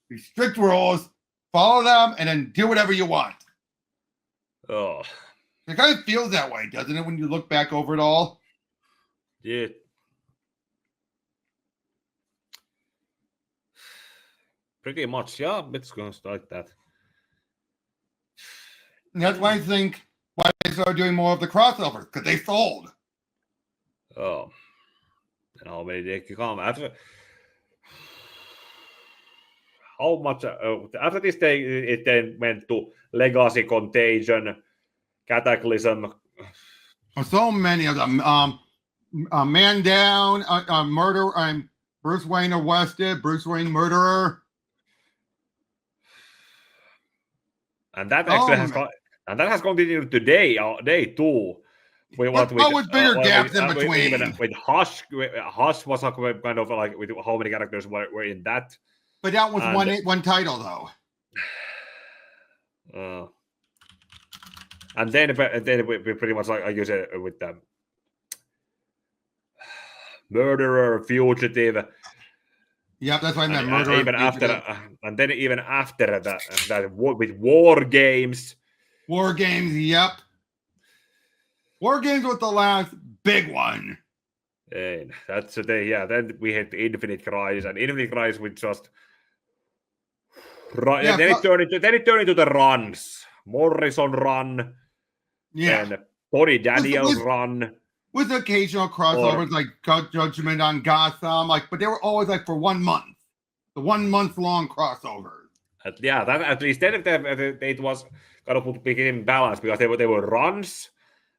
these strict rules, follow them, and then do whatever you want. Oh. It kind of feels that way, doesn't it, when you look back over it all? Yeah. Pretty much, yeah. It's going to start that. And that's why I think they started doing more of the crossovers, because they sold. Oh. And how many they can come after? How much after this it then went to Legacy, Contagion, Cataclysm. So many of them. Man Down, Murder, Bruce Wayne Arrested, Bruce Wayne Murderer. And that actually has continued today too. With bigger gaps in between. Even with Hush was kind of like with how many characters were in that. But that was one title though. And then we pretty much like you said with the Murderer, Fugitive. Yeah, that's why I meant Murderer. Even after that with War Games. War Games, yep. War Games was the last big one. And that's the day, yeah. Then we had the Infinite Crisis, and Infinite Crisis with just then it turned into the runs. Morrison run. Yeah. And Tony Daniels run. With occasional crossovers like Judgment on Gotham, but they were always for 1 month. The 1 month long crossovers. Yeah, that at least then it was kind of became balanced, because they were runs.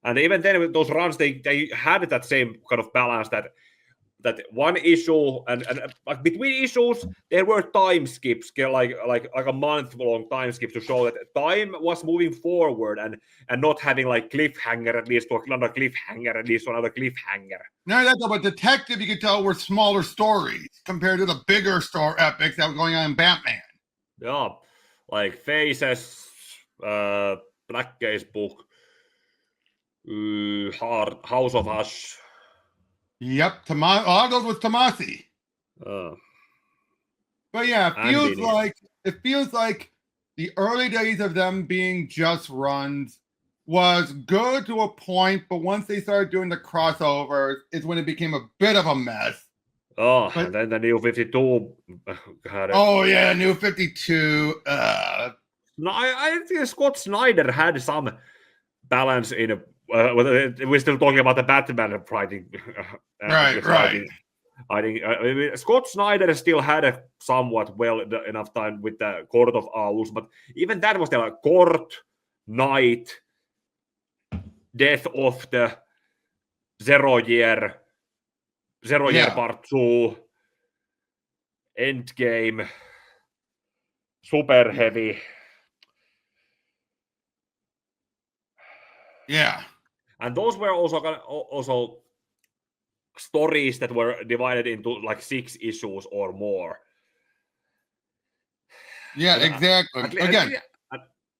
And even then with those runs, they had that same kind of balance that that one issue and like between issues there were time skips, like a month-long time skips to show that time was moving forward and not having like cliffhanger at least to another cliffhanger at least to another cliffhanger. No, that's about Detective. You could tell were smaller stories compared to the bigger story epics that were going on in Batman. Yeah, like Faces, Blackgate's book, House of Hush. Yep, a lot of those with Tomasi. But yeah, it feels like the early days of them being just runs was good to a point, but once they started doing the crossovers, is when it became a bit of a mess. Oh, and then the New 52 had it. Oh yeah, New 52. No, I think Scott Snyder had some balance in it. We're still talking about the Batman fighting. Right. I think Scott Snyder still had a somewhat enough time with the Court of Owls, but even that was the Court, Night, Death of the Zero Year Part 2, Endgame, Super Heavy. Yeah. And those were also stories that were divided into like 6 issues or more. Yeah, exactly. Again.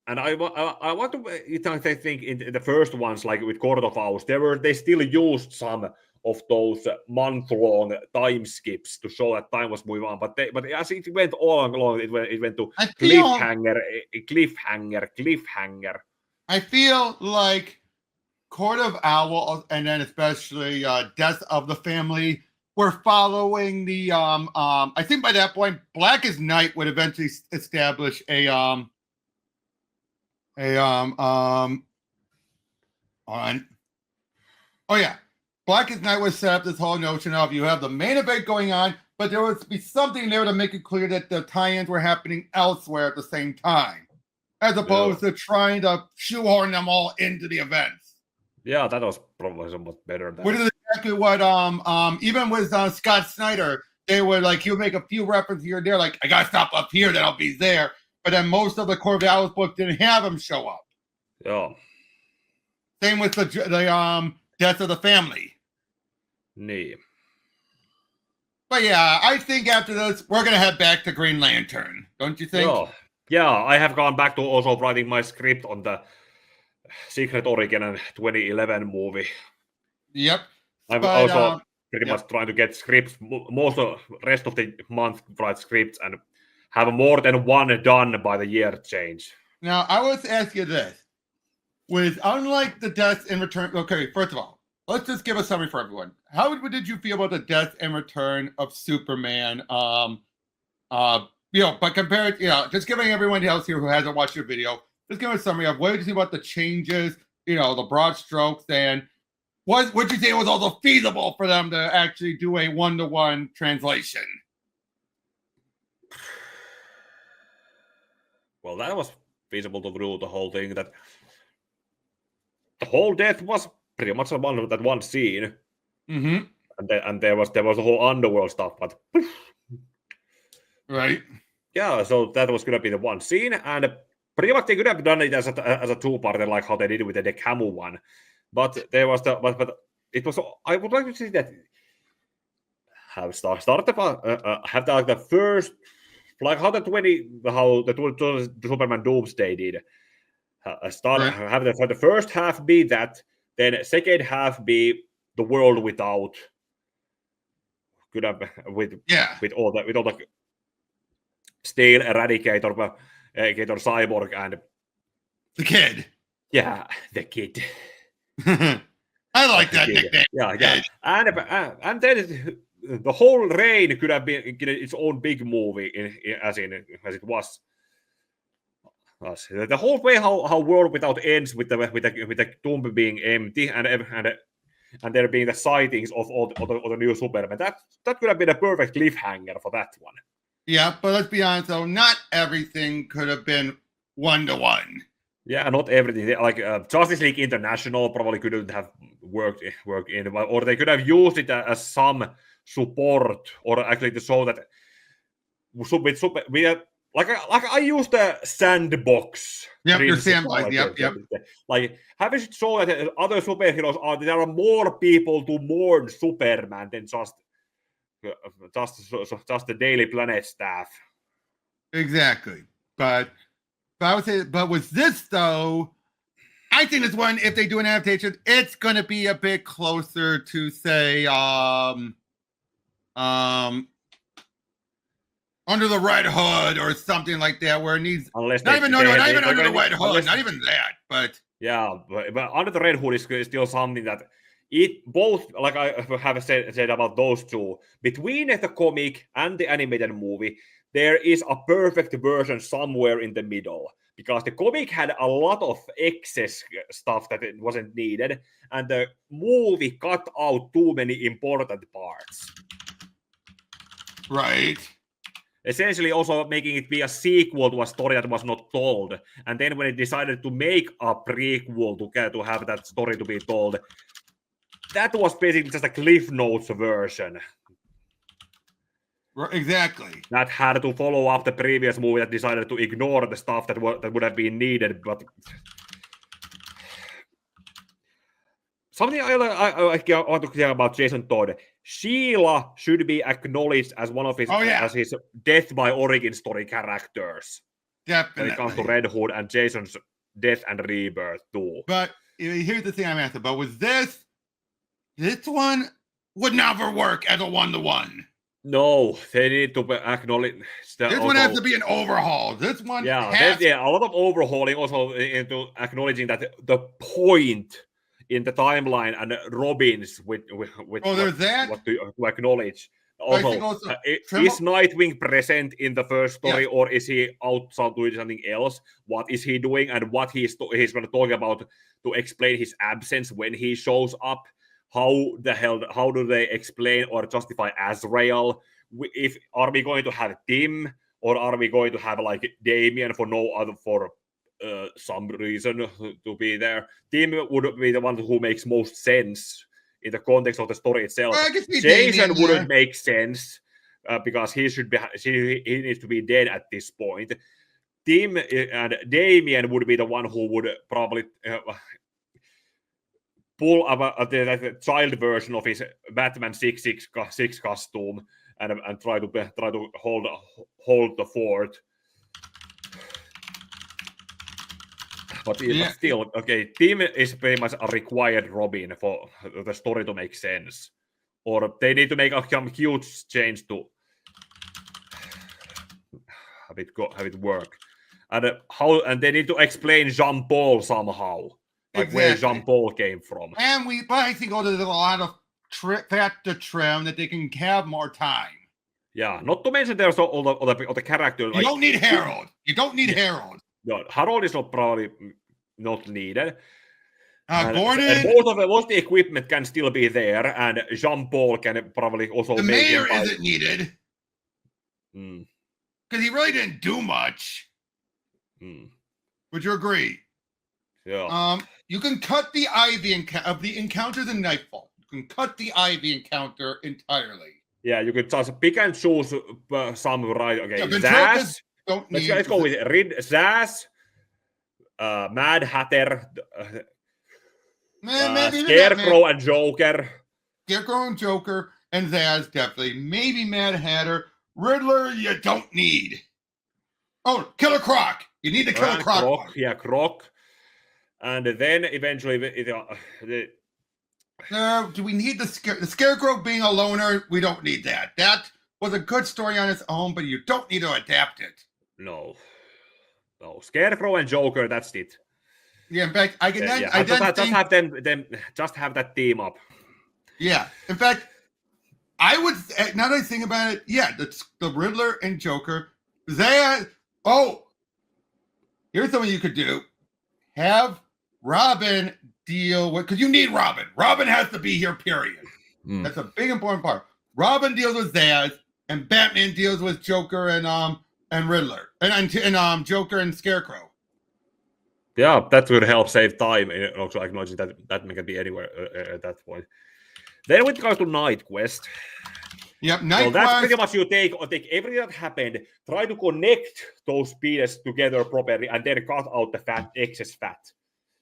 And I want to think in the first ones, like with Court of Owls, they still used some of those month-long time skips to show that time was moving on. But as it went all along, it went to cliffhanger. I feel like Court of Owls, and then especially Death of the Family, were following the I think by that point, Blackest Night would eventually establish Blackest Night was set up this whole notion of you have the main event going on, but there would be something there to make it clear that the tie-ins were happening elsewhere at the same time, as opposed to trying to shoehorn them all into the events. Yeah, that was probably somewhat better. Which is exactly what even with Scott Snyder, they were like, he'll make a few references here and there, like I gotta stop up here, then I'll be there. But then most of the Court of Owls book didn't have him show up. Yeah. Same with the Death of the Family. Nee. But yeah, I think after this, we're gonna head back to Green Lantern. Don't you think? Yeah, I have gone back to also writing my script on the Secret Origin and 2011 movie. Yep. I'm also pretty much trying to get scripts, most of the rest of the month, write scripts and have more than one done by the year change. Now, I was ask you this. With unlike the Death in Return, okay, first of all, let's just give a summary for everyone. How did you feel about the Death and Return of Superman? But compared, just giving everyone else here who hasn't watched your video, just give a summary of what did you see about the changes, the broad strokes, and what would you say was also feasible for them to actually do a one-to-one translation? Well, that was feasible to do the whole thing. That the whole death was pretty much that one scene, and there was the whole underworld stuff, but right, yeah. So that was gonna be the one scene, and pretty much they could have done it as a two-parter, like how they did it with the Camu one. But there was but it was. I would like to see that have the first. Like how the Superman Doomsday did. Have the first half be that, then second half be the world without. Could have with all the Steel, Eradicator, Cyborg, and the Kid. Yeah, the Kid. I like that nickname. Yeah. And then the whole reign could have been its own big movie, as it was. The whole way how World Without ends with the tomb being empty and there being the sightings of all the new Superman. That could have been a perfect cliffhanger for that one. Yeah, but let's be honest though, not everything could have been one-to-one. Yeah, not everything. Like Justice League International probably couldn't have worked in, or they could have used it as some support, or actually to show that like I use the sandbox. Yep, your principle, sandbox. Yep. Like having it show that other superheroes there are more people to mourn Superman than just the Daily Planet staff. Exactly. But I would say, but with this though, I think this one, if they do an adaptation, it's going to be a bit closer to say, Under the Red Hood or something like that, where it needs unless not even Under the Red Hood, not even that, but yeah, but Under the Red Hood is still something that it both, like I have said about those two, between the comic and the animated movie, there is a perfect version somewhere in the middle. Because the comic had a lot of excess stuff that it wasn't needed, and the movie cut out too many important parts. Right. Essentially also making it be a sequel to a story that was not told. And then when it decided to make a prequel to have that story to be told, that was basically just a Cliff Notes version. Exactly. That had to follow up the previous movie that decided to ignore the stuff that would have been needed. But something I want to say about Jason Todd. Sheila should be acknowledged as one of his as his death by origin story characters. Definitely. When it comes to Red Hood and Jason's death and rebirth too. But here's the thing I'm asking about. With this one would never work as a 1-to-1. No, they need to acknowledge. This one has to be an overhaul. This one, a lot of overhauling also into acknowledging that the point in the timeline and Robin's with there's that what to acknowledge. Also, is Nightwing present in the first story, or is he outside doing something else? What is he doing, and what he's going to talk about to explain his absence when he shows up? How do they explain or justify Azrael? Are we going to have Tim, or are we going to have like Damian for some reason to be there? Tim would be the one who makes most sense in the context of the story itself. Jason wouldn't make sense because he needs to be dead at this point. Tim and Damian would be the one who would probably pull up the child version of his Batman 666 costume and try to hold the fort. But still, okay, Tim is pretty much a required Robin for the story to make sense. Or they need to make a huge change to have it work. And they need to explain Jean-Paul somehow. Like where Jean-Paul came from. And I think there's a lot of fat to trim that they can have more time. Yeah, not to mention there's all the characters. You don't need Harold. Harold. No, Harold is probably not needed. Gordon. And most of the equipment can still be there, and Jean-Paul can probably also. The mayor isn't needed. Because he really didn't do much. Would you agree? Yeah. You can cut the Ivy of the encounters in Knightfall. You can cut the Ivy encounter entirely. Yeah, you could just pick and choose some right. Okay, Zaz. Let's go with Zaz, Mad Hatter, Scarecrow and Joker. Scarecrow and Joker and Zaz, definitely. Maybe Mad Hatter. Riddler, you don't need. Oh, Killer Croc. You need the Killer Croc. Croc. And then eventually, do we need the Scarecrow being a loner? We don't need that. That was a good story on its own, but you don't need to adapt it. No. Scarecrow and Joker, that's it. Yeah, in fact, just have that team up. Yeah, in fact, I would. Now that I think about it, the Riddler and Joker. Here's something you could do: have Robin deal with, because you need Robin. Robin has to be here, period. That's a big important part. Robin deals with Zaz, and Batman deals with Joker and Riddler, and Joker and Scarecrow. Yeah, that would help save time. And also acknowledging that Batman can be anywhere at that point. Then with regards to Night Quest. Yep, So that's pretty Quest. much you take everything that happened, try to connect those pieces together properly, and then cut out the excess fat.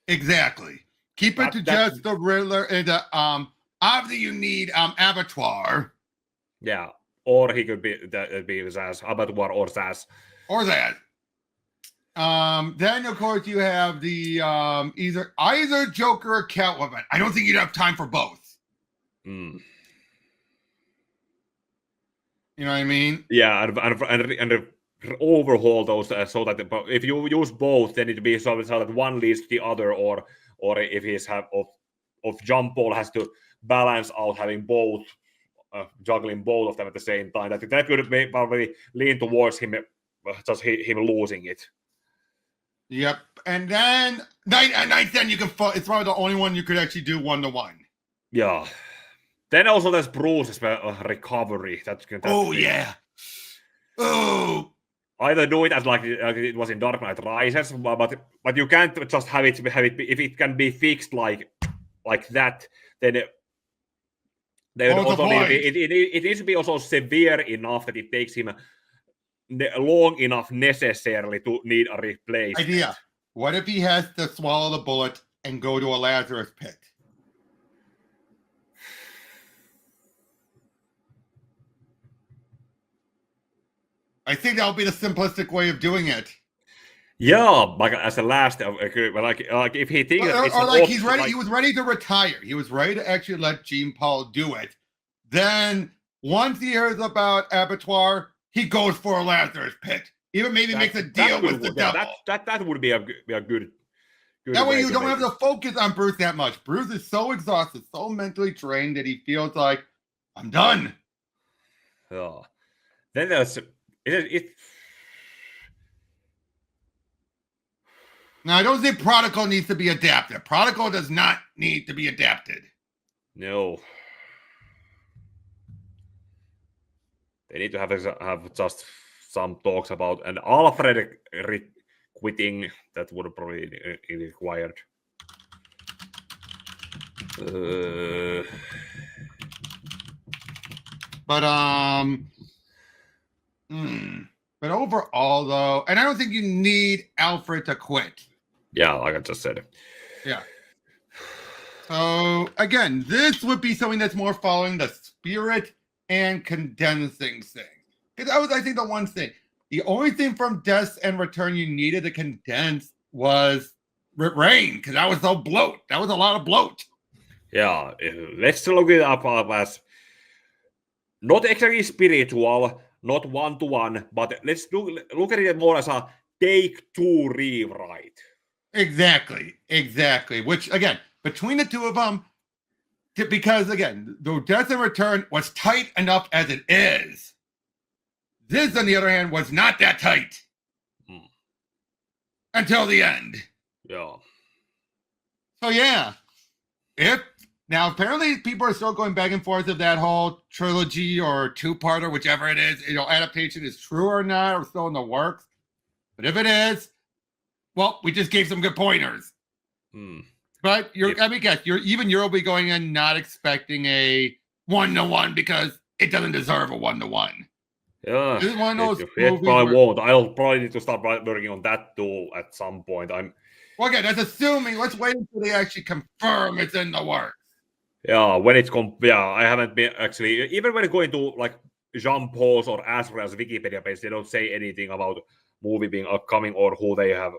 Exactly. Keep it to just the Riddler and the obviously you need Abattoir. Yeah. Or he could be Zaz, Abattoir or Zaz. Or that. Then of course you have the either Joker or Catwoman. I don't think you'd have time for both. Mm. You know what I mean? Yeah, and overhaul those so that if you use both, then it'd be so that one leads to the other, or if he's of jump ball has to balance out having both, juggling both of them at the same time. That could probably lean towards him, just him losing it. Yep, and then then you can. It's probably the only one you could actually do 1-to-1. Yeah. Then also there's Bruce's recovery. Yeah. Oh. Either do it as like it was in Dark Knight Rises, but you can't just have it if it can be fixed like that. Then also it needs to be also severe enough that it takes him long enough necessarily to need a replacement. Idea. What if he has to swallow the bullet and go to a Lazarus pit? I think that would be the simplistic way of doing it. Yeah, like as a last, like if he thinks, or like he's ready, he was ready to retire. He was ready to actually let Jean Paul do it. Then once he hears about Abattoir, he goes for a Lazarus pit. Even maybe makes a deal with the devil. That would be a good. That way you don't have to focus on Bruce that much. Bruce is so exhausted, so mentally drained that he feels like, I'm done. Yeah. Then there's it. Now, I don't think Prodigal needs to be adapted. Prodigal does not need to be adapted. No. They need to have just some talks about an Alfred quitting. That would probably be required. But overall, though, and I don't think you need Alfred to quit. Yeah, like I just said. Yeah. So again, this would be something that's more following the spirit and condensing things. Because that was, I think, the one thing. The only thing from Death and Return you needed to condense was Rain, because that was so bloat. That was a lot of bloat. Yeah, let's look it up as not exactly spiritual, not 1-to-1, but let's look at it more as a take-two rewrite. Exactly. Which, again, between the two of them, because, again, the Death and Return was tight enough as it is. This, on the other hand, was not that tight. Until the end. Yeah. So, yeah. Now, apparently, people are still going back and forth of that whole trilogy or two-parter, whichever it is, adaptation is true or not, or still in the works. But if it is, well, we just gave some good pointers. But let me guess, you'll be going in not expecting a 1-to-1 because it doesn't deserve a 1-to-1. Yeah, this is one of those it probably won't. I'll probably need to start working on that too at some point. Well, again, that's assuming. Let's wait until they actually confirm it's in the works. Yeah, when it's I haven't been actually, even when going to like Jean Paul's or Azrael's Wikipedia page, they don't say anything about movie being upcoming or who they have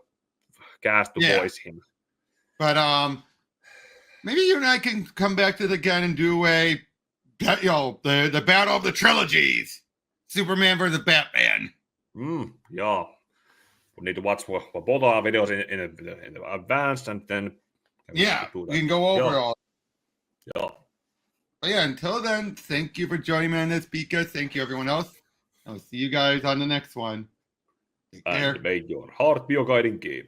cast to voice him. But maybe you and I can come back to it again and do the battle of the trilogies. Superman versus Batman. Yeah. We need to watch both our videos in advance, and then we can go over all. Yeah. But yeah, until then, thank you for joining me on this, Pika. Thank you, everyone else. I'll see you guys on the next one. Take care. And may your heart be your guiding key.